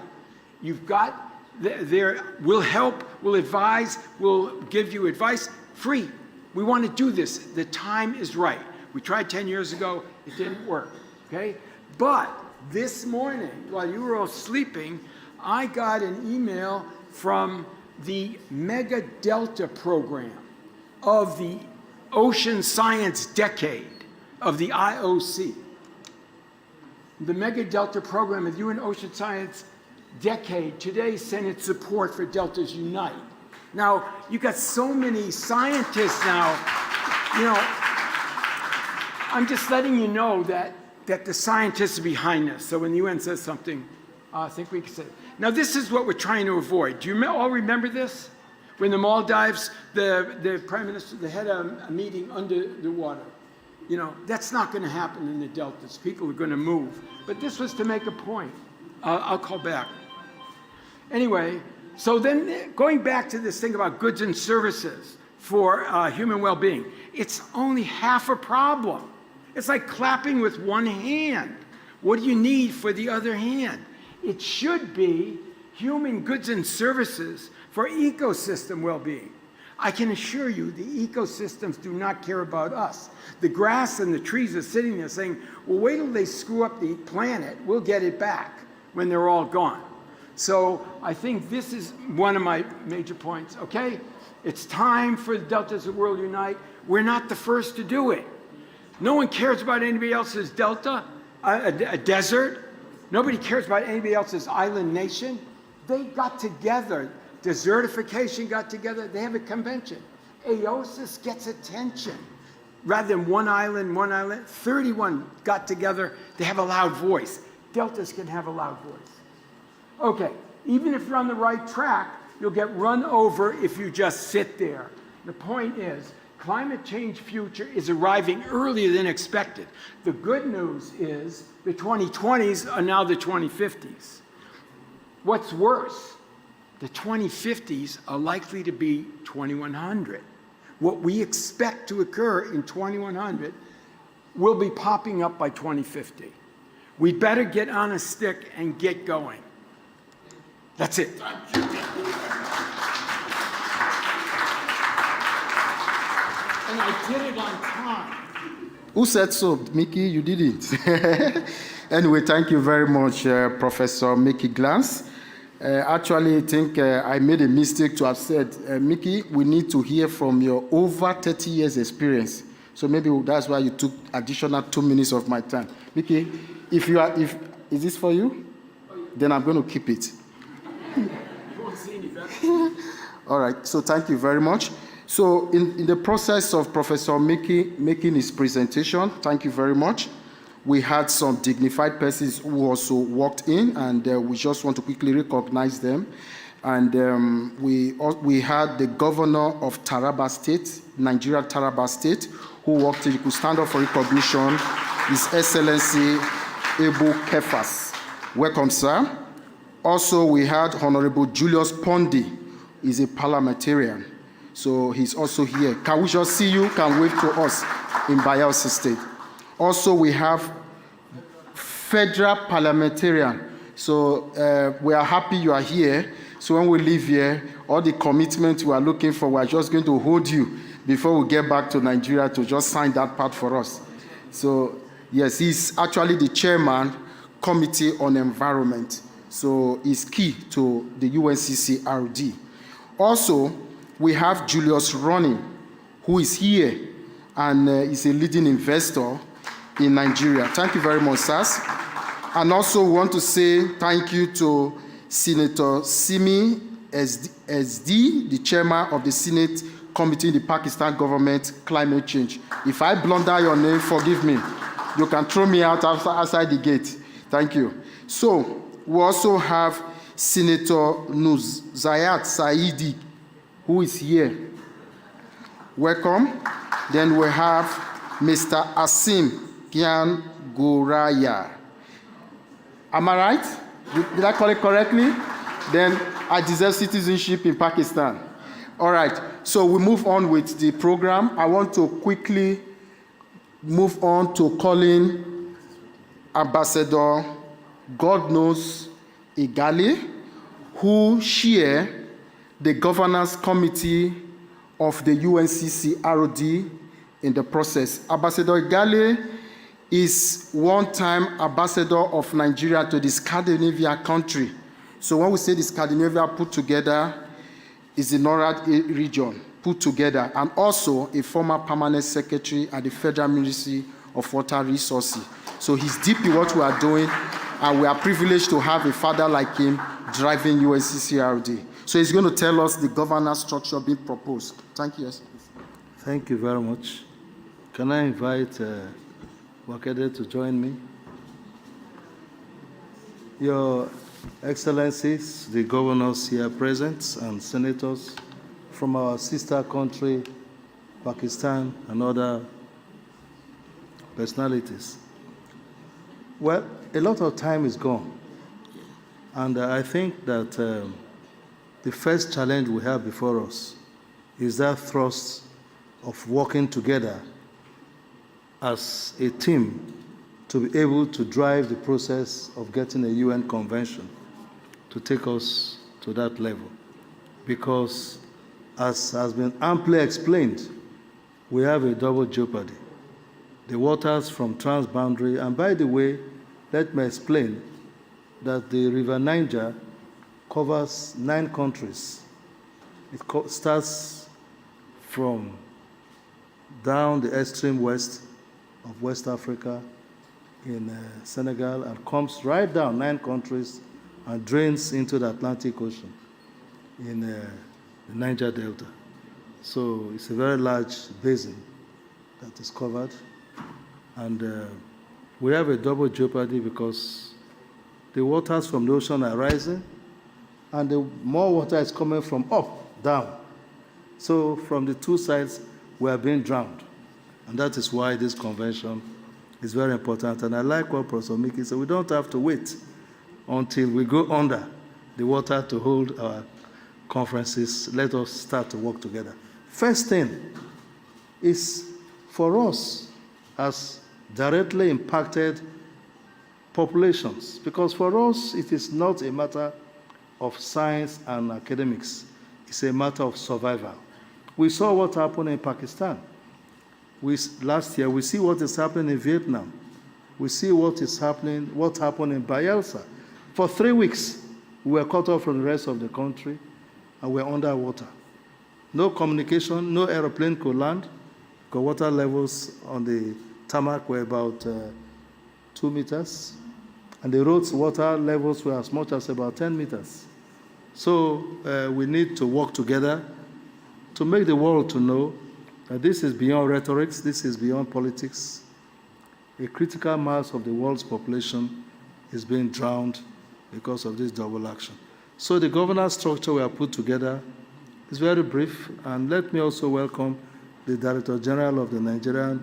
You've got, we'll help, we'll advise, we'll give you advice, free. We want to do this. The time is right. We tried 10 years ago, it didn't work, okay? But this morning, while you were all sleeping, I got an email from the Mega Delta program of the Ocean Science Decade of the IOC. The Mega Delta program of the UN Ocean Science Decade today sent its support for DeltasUNite. Now, you got so many scientists now, I'm just letting you know that the scientists are behind this. So when the UN says something, I think we can say it. Now, this is what we're trying to avoid. Do you all remember this? When the Maldives, the Prime Minister, they had a meeting under the water. That's not going to happen in the deltas. People are going to move. But this was to make a point. I'll call back. Anyway, So then going back to this thing about goods and services for human well-being, it's only half a problem. It's like clapping with one hand. What do you need for the other hand? It should be human goods and services for ecosystem well-being. I can assure you the ecosystems do not care about us. The grass and the trees are sitting there saying, well, wait till they screw up the planet, we'll get it back when they're all gone. So I think this is one of my major points, okay? It's time for the Deltas of the World Unite. We're not the first to do it. No one cares about anybody else's delta, a desert. Nobody cares about anybody else's island nation. They got together. Desertification got together. They have a convention. AOSIS gets attention. Rather than one island, 31 got together. They have a loud voice. Deltas can have a loud voice. Okay, even if you're on the right track, you'll get run over if you just sit there. The point is, climate change future is arriving earlier than expected. The good news is the 2020s are now the 2050s. What's worse, the 2050s are likely to be 2100. What we expect to occur in 2100 will be popping up by 2050. We'd better get on a stick and get going. That's it. And I did it on time. Who said so? Mickey, you did it. Anyway, thank you very much, Professor Mickey Glantz. Actually, I think I made a mistake to have said, Mickey, we need to hear from your over 30 years experience. So maybe that's why you took additional 2 minutes of my time. Mickey, is this for you? Then I'm going to keep it. You won't see any better. All right, so thank you very much. So in the process of Professor Mickey making his presentation, thank you very much. We had some dignified persons who also walked in, and we just want to quickly recognize them. And we had the governor of Taraba State, Nigeria Taraba State, who walked in. He could stand up for recognition. His Excellency Ebu Kefas. Welcome, sir. Also, we had Honorable Julius Pondi. He's a parliamentarian. So he's also here. Can we just see you? Can wave to us in Bayelsa State. Also, we have federal parliamentarian. So we are happy you are here. So when we leave here, all the commitment we are looking for, we are just going to hold you before we get back to Nigeria to just sign that part for us. So yes, he's actually the chairman, Committee on Environment. So he's key to the UNCCRD. Also, we have Julius Ronnie, who is here and is a leading investor in Nigeria. Thank you very much, sirs. And also want to say thank you to Senator Simi SD, the chairman of the Senate Committee in the Pakistan Government Climate Change. If I blunder your name, forgive me. You can throw me out outside the gate. Thank you. So we also have Senator Nuzayat Saidi, who is here. Welcome. Then we have Mr. Asim Gyan Goraya. Am I right? Did I call it correctly? Then I deserve citizenship in Pakistan. All right, so we move on with the program. I want to quickly move on to calling Ambassador God knows Igali, who chair the Governance Committee of the UNCCRD in the process. Ambassador Igali is one-time ambassador of Nigeria to the Scandinavia country. So when we say the Scandinavia put together, is the NORAD region put together, and also a former permanent secretary at the Federal Ministry of Water Resources. So he's deep in what we are doing, and we are privileged to have a father like him driving UNCCRD. So he's going to tell us the governance structure being proposed. Thank you. Thank you very much. Can I invite Wakede to join me? Your Excellencies, the governors here present, and senators from our sister country, Pakistan, and other personalities. Well, a lot of time is gone, and I think that the first challenge we have before us is that thrust of working together as a team to be able to drive the process of getting a UN convention to take us to that level. Because, as has been amply explained, we have a double jeopardy. The waters from Transboundary, and by the way, let me explain that the River Niger covers 9 countries. It starts from down the extreme west of West Africa in Senegal and comes right down 9 countries and drains into the Atlantic Ocean in the Niger Delta. So it's a very large basin that is covered. And we have a double jeopardy because the waters from the ocean are rising and the more water is coming from up, down. So from the 2 sides, we are being drowned. And that is why this convention is very important. And I like what Professor Miki said. We don't have to wait until we go under the water to hold our conferences. Let us start to work together. First thing is for us as directly impacted populations, because for us it is not a matter of science and academics. It's a matter of survival. We saw what happened in Pakistan. Last year, we see what is happening in Vietnam. We see what happened in Bayelsa. For 3 weeks, we were cut off from the rest of the country, and we were underwater. No communication, no airplane could land, because water levels on the tarmac were about 2 meters, and the roads water levels were as much as about 10 meters. So we need to work together to make the world to know that this is beyond rhetoric, this is beyond politics. A critical mass of the world's population is being drowned because of this double action. So the governance structure we have put together is very brief, and let me also welcome the Director General of the Nigerian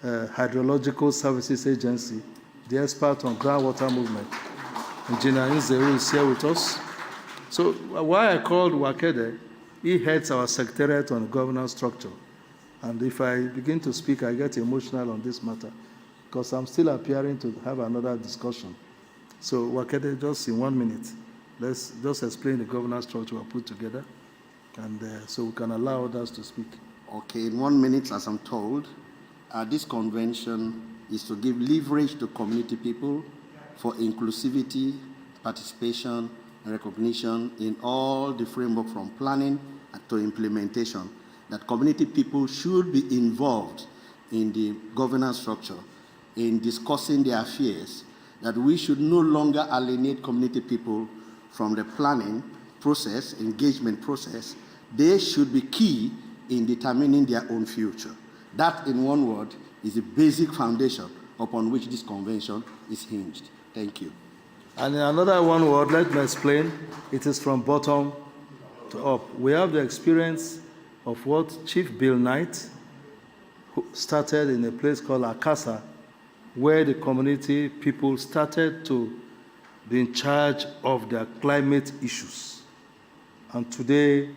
Hydrological Services Agency, the expert on groundwater movement, Engineer Nze, who is here with us. So why I called Wakede, he heads our secretariat on governance structure. And if I begin to speak, I get emotional on this matter, because I'm still appearing to have another discussion. So Wakede, just in 1 minute, let's just explain the governance structure we put together, and so we can allow others to speak. Okay, in 1 minute, as I'm told, this convention is to give leverage to community people for inclusivity, participation, and recognition in all the framework from planning to implementation, that community people should be involved in the governance structure, in discussing their affairs, that we should no longer alienate community people from the planning process, engagement process. They should be key in determining their own future. That, in one word, is the basic foundation upon which this convention is hinged. Thank you. And in another one word, let me explain. It is from bottom to up. We have the experience of what Chief Bill Knight who started in a place called Akassa, where the community people started to be in charge of their climate issues. And today,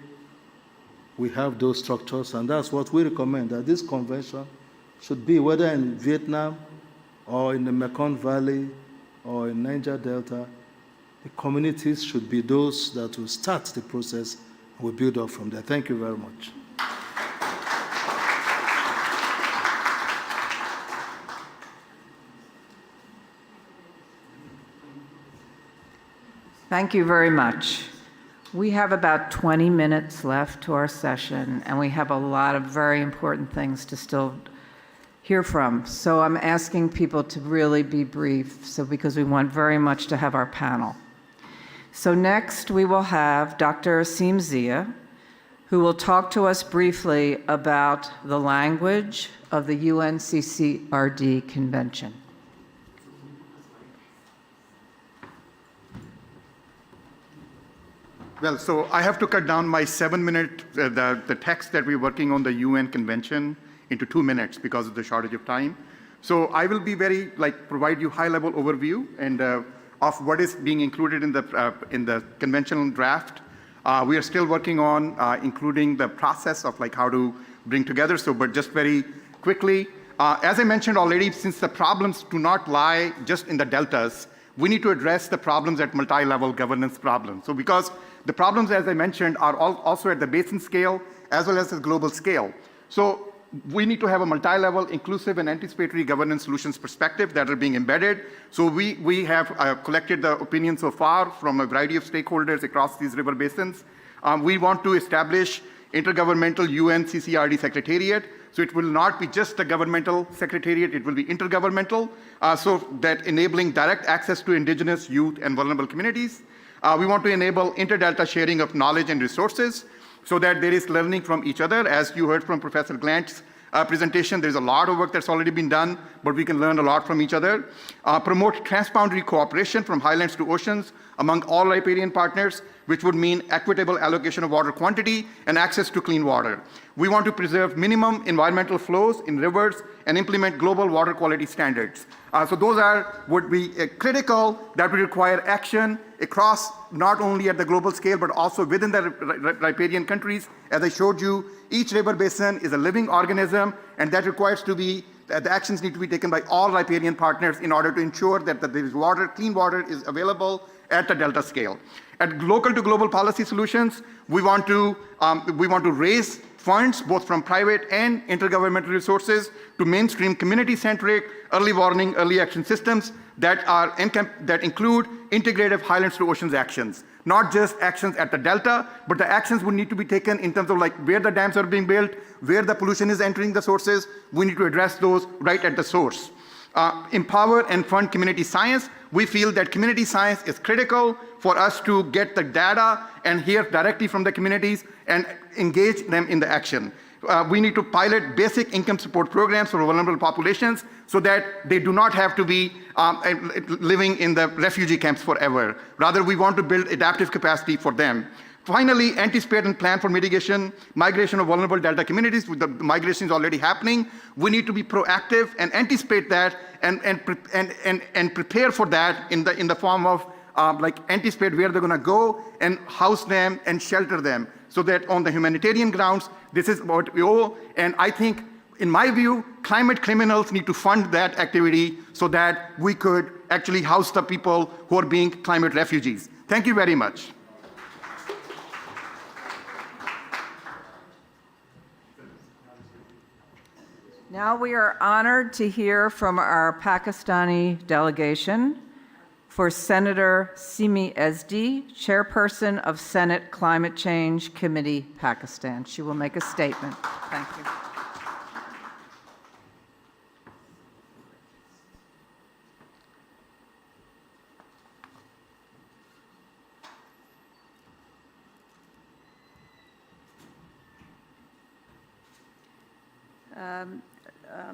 we have those structures, and that's what we recommend, that this convention should be, whether in Vietnam or in the Mekong Valley or in Niger Delta, the communities should be those that will start the process and will build up from there. Thank you very much. Thank you very much. We have about 20 minutes left to our session, and we have a lot of very important things to still hear from. So I'm asking people to really be brief, because we want very much to have our panel. So next we will have Dr. Asim Zia, who will talk to us briefly about the language of the UNCCRD Convention. Well, so I have to cut down my 7-minute, the text that we're working on the UN Convention into 2 minutes because of the shortage of time. So I will be provide you high-level overview and of what is being included in the conventional draft. We are still working on including the process of like how to bring together. So, but just very quickly, as I mentioned already, since the problems do not lie just in the deltas, we need to address the problems at multi-level governance problems. So because the problems, as I mentioned, are also at the basin scale as well as the global scale. So we need to have a multi-level, inclusive, and anticipatory governance solutions perspective that are being embedded. So we have collected the opinions so far from a variety of stakeholders across these river basins. We want to establish intergovernmental UNCCRD secretariat. So it will not be just a governmental secretariat, it will be intergovernmental, so that enabling direct access to indigenous, youth, and vulnerable communities. We want to enable inter-delta sharing of knowledge and resources so that there is learning from each other. As you heard from Professor Glant's presentation, there's a lot of work that's already been done, but we can learn a lot from each other. Promote transboundary cooperation from highlands to oceans among all riparian partners, which would mean equitable allocation of water quantity and access to clean water. We want to preserve minimum environmental flows in rivers and implement global water quality standards. So those would be critical that we require action across, not only at the global scale, but also within the riparian countries. As I showed you, each river basin is a living organism, and that requires to be, the actions need to be taken by all riparian partners in order to ensure that there is water, clean water is available at the delta scale. At local to global policy solutions, we want to raise funds both from private and intergovernmental resources to mainstream community-centric early warning, early action systems that include integrative highlands to oceans actions. Not just actions at the delta, but the actions would need to be taken in terms of like where the dams are being built, where the pollution is entering the sources. We need to address those right at the source. Empower and fund community science. We feel that community science is critical for us to get the data and hear directly from the communities and engage them in the action. We need to pilot basic income support programs for vulnerable populations so that they do not have to be living in the refugee camps forever. Rather, we want to build adaptive capacity for them. Finally, anticipate and plan for mitigation, migration of vulnerable delta communities. The migration is already happening. We need to be proactive and anticipate that and prepare for that in the form of like anticipate where they're going to go and house them and shelter them, so that on the humanitarian grounds, this is what we owe. And I think, in my view, climate criminals need to fund that activity so that we could actually house the people who are being climate refugees. Thank you very much. Now we are honored to hear from our Pakistani delegation for Senator Simi Ezdi, Chairperson of Senate Climate Change Committee, Pakistan. She will make a statement. Thank you.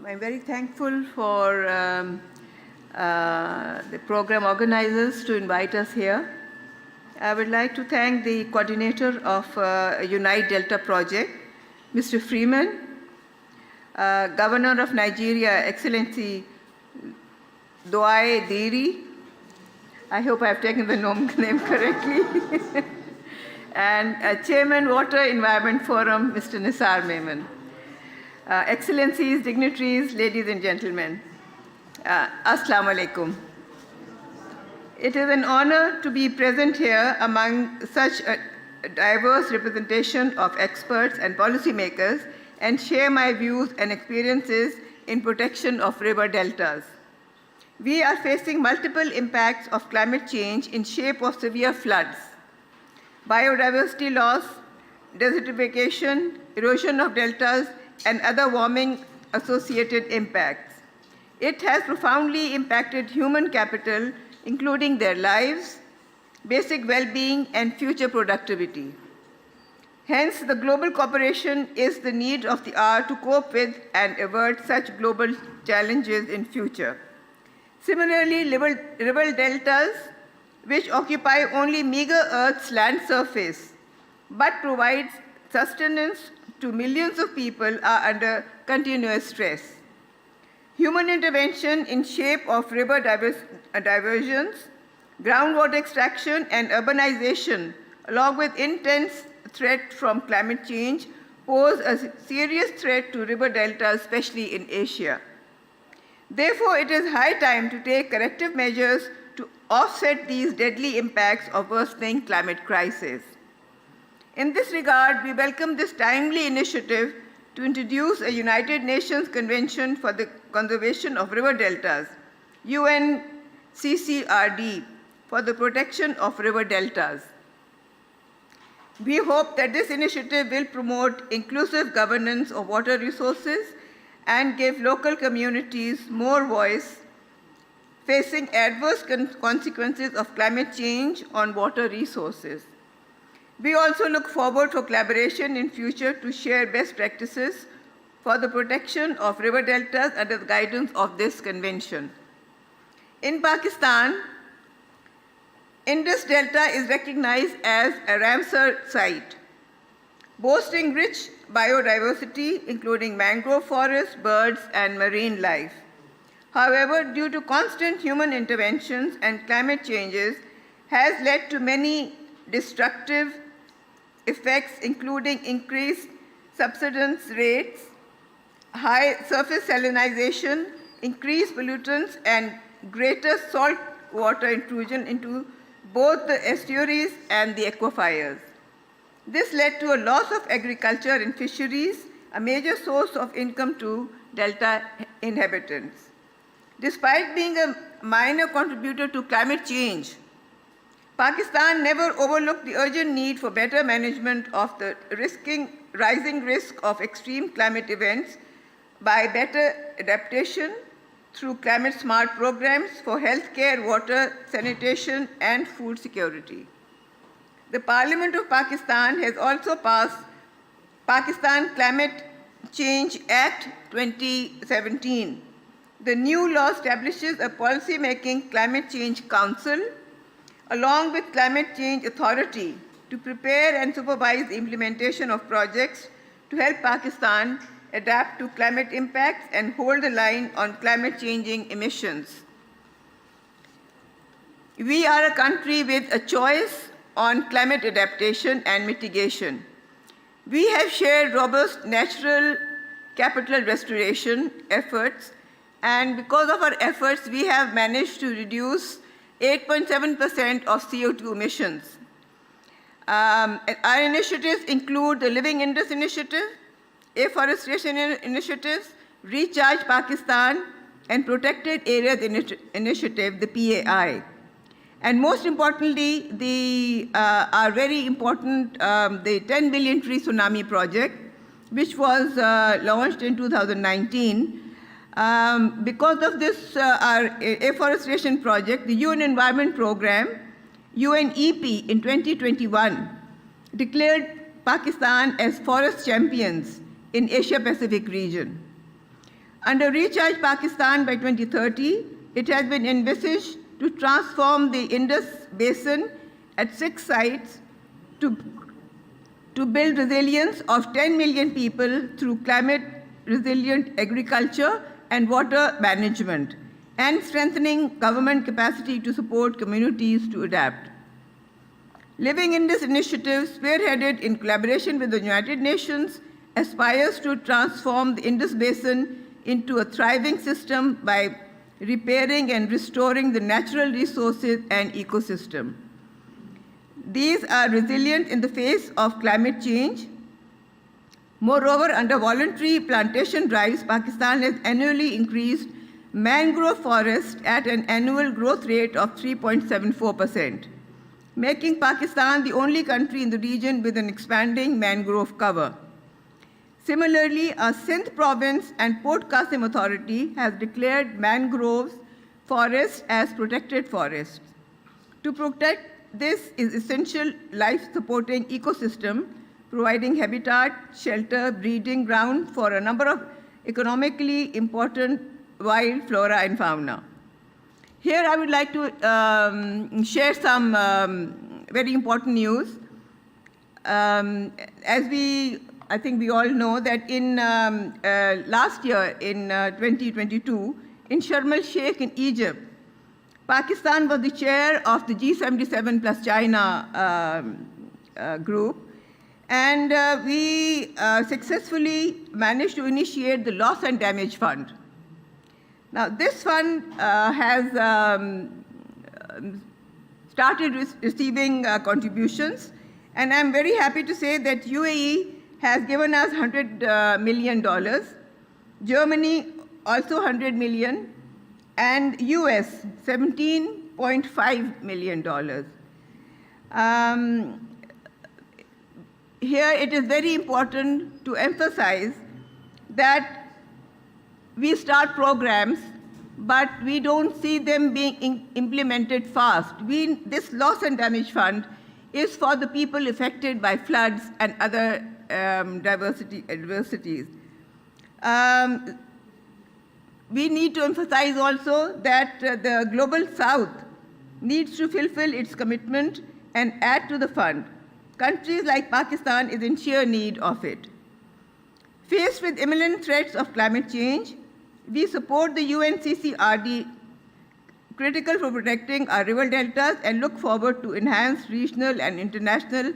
I'm very thankful for the program organizers to invite us here. I would like to thank the coordinator of Unite Delta project, Mr. Freeman, Governor of Nigeria, Excellency Doae Diri. I hope I've taken the name correctly. And Chairman, Water Environment Forum, Mr. Nisar Memon. Excellencies, dignitaries, ladies and gentlemen, Assalamu alaikum. It is an honor to be present here among such a diverse representation of experts and policymakers and share my views and experiences in protection of river deltas. We are facing multiple impacts of climate change in shape of severe floods, biodiversity loss, desertification, erosion of deltas, and other warming-associated impacts. It has profoundly impacted human capital, including their lives, basic well-being, and future productivity. Hence, the global cooperation is the need of the hour to cope with and avert such global challenges in future. Similarly, river deltas, which occupy only meager Earth's land surface, but provides sustenance to millions of people, are under continuous stress. Human intervention in shape of river diversions, groundwater extraction, and urbanization along with intense threat from climate change, pose a serious threat to river deltas, especially in Asia. Therefore, it is high time to take corrective measures to offset these deadly impacts of worsening climate crisis. In this regard, we welcome this timely initiative to introduce a United Nations Convention for the Conservation of River Deltas, UNCCRD, for the protection of river deltas. We hope that this initiative will promote inclusive governance of water resources and give local communities more voice facing adverse consequences of climate change on water resources. We also look forward for collaboration in future to share best practices for the protection of river deltas under the guidance of this convention. In Pakistan, Indus Delta is recognized as a Ramsar site, boasting rich biodiversity, including mangrove forests, birds, and marine life. However, due to constant human interventions and climate changes, has led to many destructive effects, including increased subsidence rates, high surface salinization, increased pollutants, and greater salt water intrusion into both the estuaries and the aquifers. This led to a loss of agriculture and fisheries, a major source of income to delta inhabitants. Despite being a minor contributor to climate change, Pakistan never overlooked the urgent need for better management of the rising risk of extreme climate events by better adaptation through climate-smart programs for healthcare, water, sanitation, and food security. The Parliament of Pakistan has also passed Pakistan Climate Change Act 2017. The new law establishes a policy-making climate change council along with Climate Change Authority to prepare and supervise the implementation of projects to help Pakistan adapt to climate impacts and hold the line on climate-changing emissions. We are a country with a choice on climate adaptation and mitigation. We have shared robust natural capital restoration efforts, and because of our efforts, we have managed to reduce 8.7% of CO2 emissions. Our initiatives include the Living Indus Initiative, Afforestation Initiatives, Recharge Pakistan, and Protected Areas Initiative, the PAI. And most importantly, our very important, the 10 billion tree tsunami project, which was launched in 2019. Because of this, our afforestation project, the UN Environment Program, UNEP, in 2021, declared Pakistan as forest champions in Asia-Pacific region. Under Recharge Pakistan by 2030, it has been envisaged to transform the Indus Basin at 6 sites to build resilience of 10 million people through climate-resilient agriculture and water management, and strengthening government capacity to support communities to adapt. Living Indus Initiative, spearheaded in collaboration with the United Nations, aspires to transform the Indus Basin into a thriving system by repairing and restoring the natural resources and ecosystem. These are resilient in the face of climate change. Moreover, under voluntary plantation drives, Pakistan has annually increased mangrove forest at an annual growth rate of 3.74%, making Pakistan the only country in the region with an expanding mangrove cover. Similarly, our Sindh province and Port Qasim Authority has declared mangroves forests as protected forests. To protect this is essential life-supporting ecosystem, providing habitat, shelter, breeding ground for a number of economically important wild flora and fauna. Here I would like to share some very important news. I think we all know that in last year, in 2022, in Sharm el-Sheikh in Egypt, Pakistan was the chair of the G77 plus China group, and we successfully managed to initiate the Loss and Damage Fund. Now, this fund has started receiving contributions, and I'm very happy to say that UAE has given us $100 million, Germany also $100 million, and US $17.5 million. Here it is very important to emphasize that we start programs, but we don't see them being implemented fast. This Loss and Damage Fund is for the people affected by floods and other adversities. We need to emphasize also that the Global South needs to fulfill its commitment and add to the fund. Countries like Pakistan is in sheer need of it. Faced with imminent threats of climate change, we support the UNCCRD, critical for protecting our river deltas, and look forward to enhanced regional and international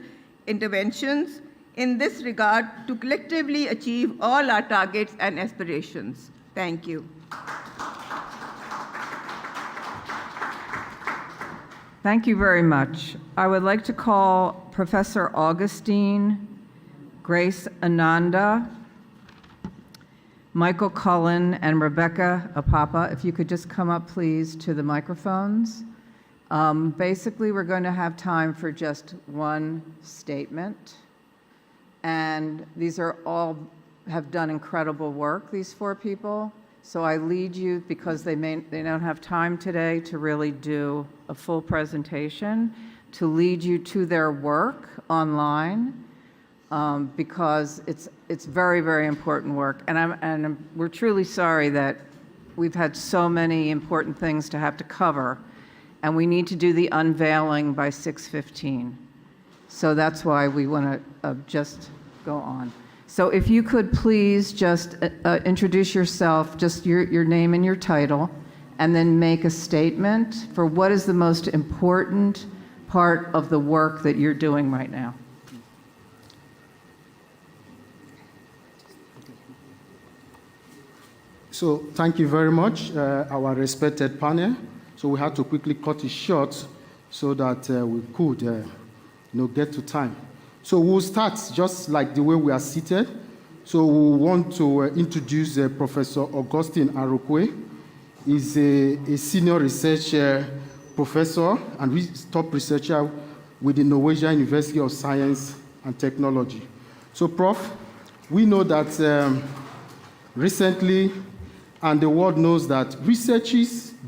interventions in this regard to collectively achieve all our targets and aspirations. Thank you. Thank you very much. I would like to call Professor Augustine, Grace Ananda, Michael Cullen, and Rebecca Apapa, if you could just come up, please, to the microphones. Basically, we're going to have time for just one statement. And these are all have done incredible work, these 4 people. So I lead you, because they don't have time today to really do a full presentation, to lead you to their work online, because it's very, very important work. And we're truly sorry that we've had so many important things to have to cover, and we need to do the unveiling by 6:15. So that's why we want to just go on. So if you could please just introduce yourself, just your name and your title, and then make a statement for what is the most important part of the work that you're doing right now. So thank you very much, our respected panel. So we had to quickly cut it short so that we could get to time. So we'll start just like the way we are seated. So we want to introduce Professor Augustine Arokwe. He's a senior research professor and top researcher with the Norwegian University of Science and Technology. So, Prof, we know that recently, and the world knows that research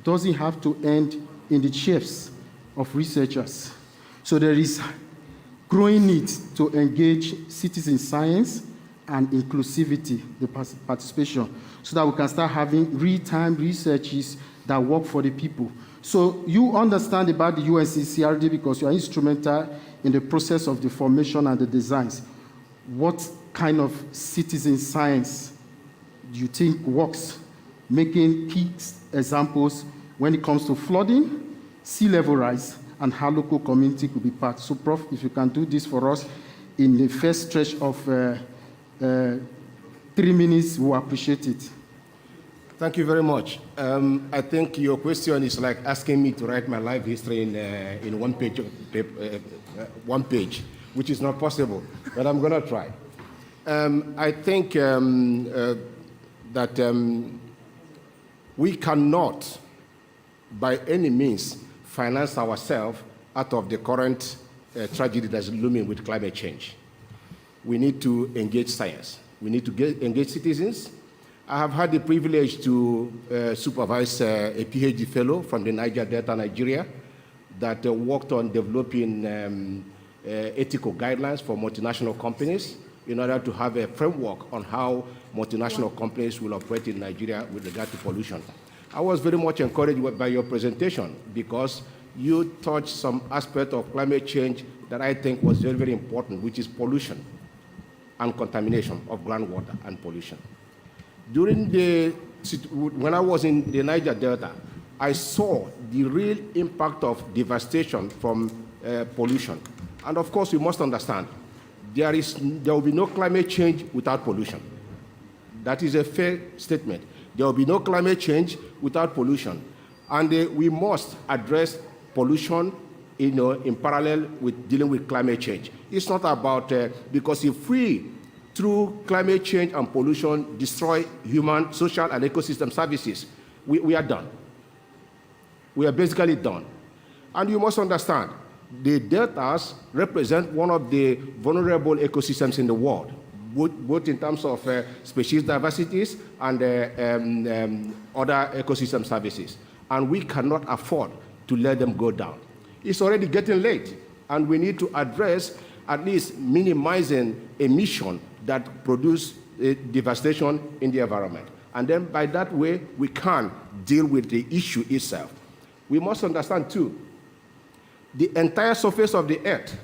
doesn't have to end in the chairs of researchers. So there is growing need to engage citizen science and inclusivity, the participation, so that we can start having real-time researches that work for the people. So you understand about the UNCCRD because you are instrumental in the process of the formation and the designs. What kind of citizen science do you think works, making key examples when it comes to flooding, sea level rise, and how local community could be part? So, Prof, if you can do this for us in the first stretch of 3 minutes, we'll appreciate it. Thank you very much. I think your question is like asking me to write my life history in one page, which is not possible, but I'm going to try. I think that we cannot, by any means, finance ourselves out of the current tragedy that's looming with climate change. We need to engage science. We need to engage citizens. I have had the privilege to supervise a PhD fellow from the Niger Delta, Nigeria, that worked on developing ethical guidelines for multinational companies in order to have a framework on how multinational companies will operate in Nigeria with regard to pollution. I was very much encouraged by your presentation because you touched some aspect of climate change that I think was very, very important, which is pollution and contamination of groundwater and pollution. When I was in the Niger Delta, I saw the real impact of devastation from pollution. And of course, we must understand, there will be no climate change without pollution. That is a fair statement. There will be no climate change without pollution. And we must address pollution in parallel with dealing with climate change. It's not about, because if we, through climate change and pollution, destroy human, social, and ecosystem services, we are done. We are basically done. And you must understand, the deltas represent one of the vulnerable ecosystems in the world, both in terms of species diversities and other ecosystem services. And we cannot afford to let them go down. It's already getting late, and we need to address at least minimizing emission that produce devastation in the environment. And then by that way, we can deal with the issue itself. We must understand too, the entire surface of the earth,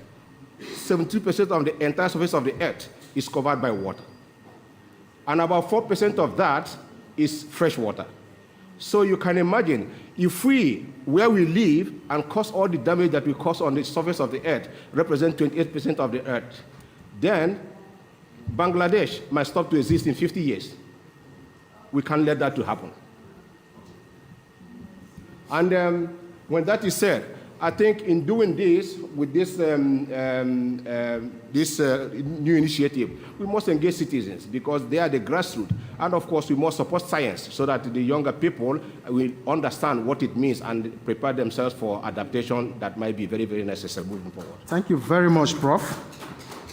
72% of the entire surface of the earth is covered by water. And about 4% of that is fresh water. So you can imagine, if we, where we live and cause all the damage that we cause on the surface of the earth, represent 28% of the earth, then Bangladesh might stop to exist in 50 years. We can't let that to happen. And when that is said, I think in doing this, with this, new initiative, we must engage citizens because they are the grassroots. And of course, we must support science so that the younger people will understand what it means and prepare themselves for adaptation that might be very, very necessary moving forward. Thank you very much, Prof.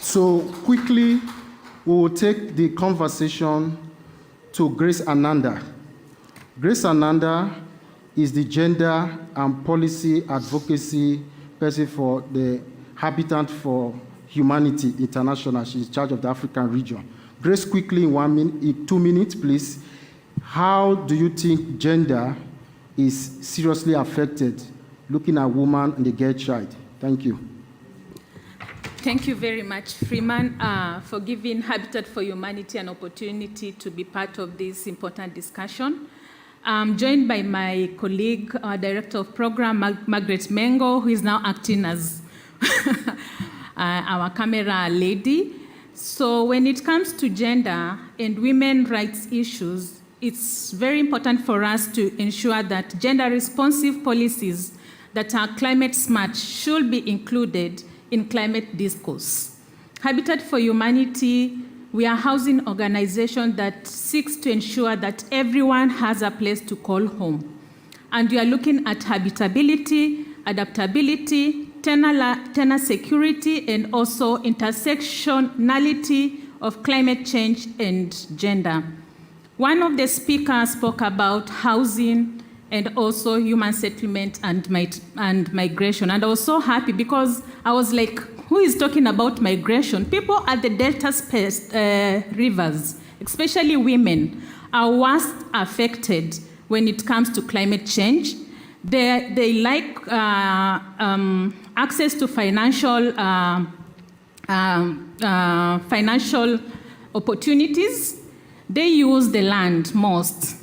So quickly, we will take the conversation to Grace Ananda. Grace Ananda is the Gender and Policy Advocacy person for the Habitat for Humanity International. She's in charge of the African region. Grace, quickly in 2 minutes, please. How do you think gender is seriously affected looking at woman and the girl child? Thank you. Thank you very much, Freeman, for giving Habitat for Humanity an opportunity to be part of this important discussion. I'm joined by my colleague, Director of Program, Margaret Mengo, who is now acting as our camera lady. So when it comes to gender and women's rights issues, it's very important for us to ensure that gender-responsive policies that are climate smart should be included in climate discourse. Habitat for Humanity, we are a housing organization that seeks to ensure that everyone has a place to call home. And we are looking at habitability, adaptability, tenant security, and also intersectionality of climate change and gender. One of the speakers spoke about housing and also human settlement and migration. And I was so happy because I was like, who is talking about migration? People at the deltas rivers, especially women, are worst affected when it comes to climate change. They like access to financial opportunities. They use the land most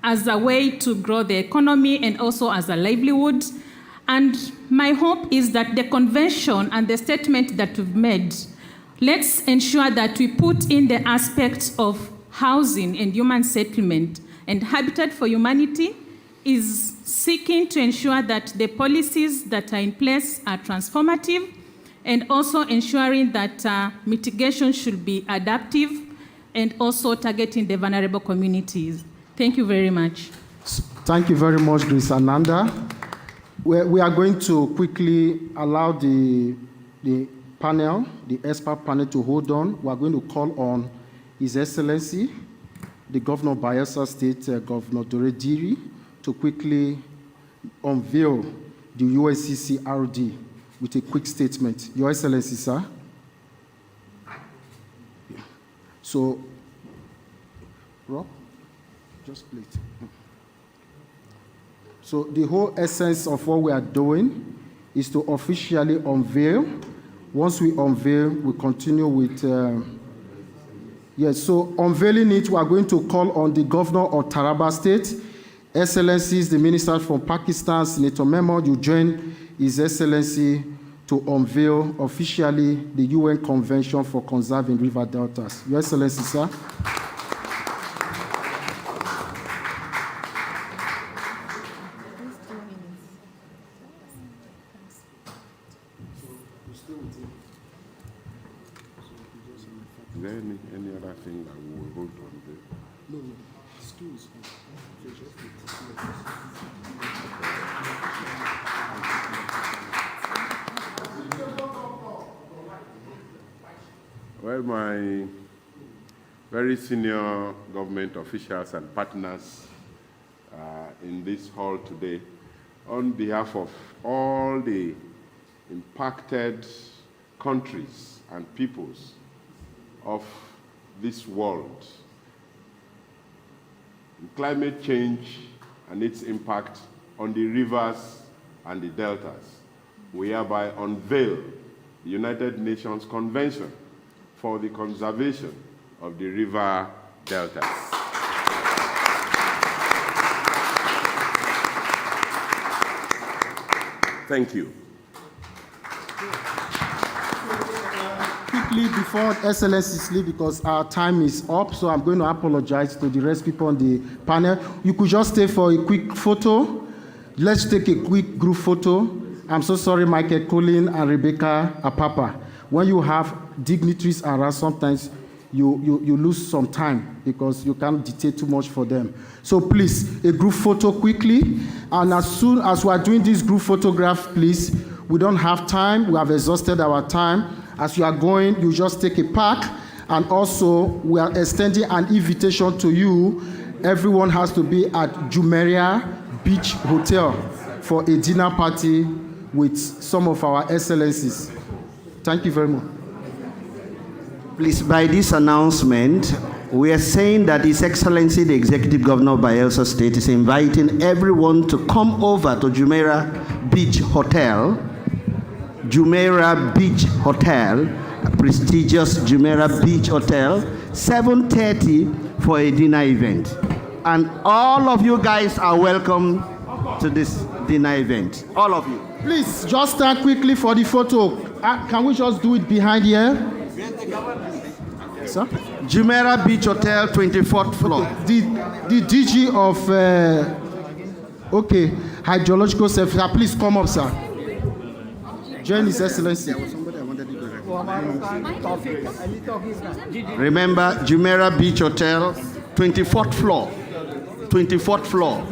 as a way to grow the economy and also as a livelihood. And my hope is that the convention and the statement that we've made, let's ensure that we put in the aspects of housing and human settlement. And Habitat for Humanity is seeking to ensure that the policies that are in place are transformative and also ensuring that mitigation should be adaptive and also targeting the vulnerable communities. Thank you very much. Thank you very much, Grace Ananda. We are going to quickly allow the panel, the expert panel, to hold on. We are going to call on His Excellency, the Governor of Bayelsa State, Governor Dore, to quickly unveil the UNCCRD with a quick statement. Your Excellency, sir. So, Rob, just play it. So the whole essence of what we are doing is to officially unveil. Once we unveil, we continue with, yes, so unveiling it, we are going to call on the Governor of Taraba State, Excellencies, the Minister from Pakistan, Senator Memo, you join His Excellency to unveil officially the UN Convention for Conserving River Deltas. Your Excellency, sir. Is there any other thing that we will hold on to? No, excuse me. Well, my very senior government officials and partners in this hall today, on behalf of all the impacted countries and peoples of this world, climate change and its impact on the rivers and the deltas, we hereby unveil the United Nations Convention for the Conservation of the River Deltas. Thank you. Quickly, before Excellencies leave, because our time is up, so I'm going to apologize to the rest people on the panel. You could just stay for a quick photo. Let's take a quick group photo. I'm so sorry, Michael Colin and Rebecca Apapa. When you have dignitaries around, sometimes you lose some time because you can't dictate too much for them. So please, a group photo quickly. And as soon as we are doing this group photograph, please, we don't have time. We have exhausted our time. As you are going, you just take a pack. And also, we are extending an invitation to you. Everyone has to be at Jumeirah Beach Hotel for a dinner party with some of our excellencies. Thank you very much. Please, by this announcement, we are saying that His Excellency, the Executive Governor of Bayelsa State, is inviting everyone to come over to Jumeirah Beach Hotel, Jumeirah Beach Hotel, a prestigious Jumeirah Beach Hotel, 7:30 for a dinner event. And all of you guys are welcome to this dinner event. All of you. Please, just stand quickly for the photo. Can we just do it behind here? Sir? Jumeirah Beach Hotel, 24th floor. The DG of, hydrological service, please come up, sir. Join His Excellency. Remember, Jumeirah Beach Hotel, 24th floor. 24th floor.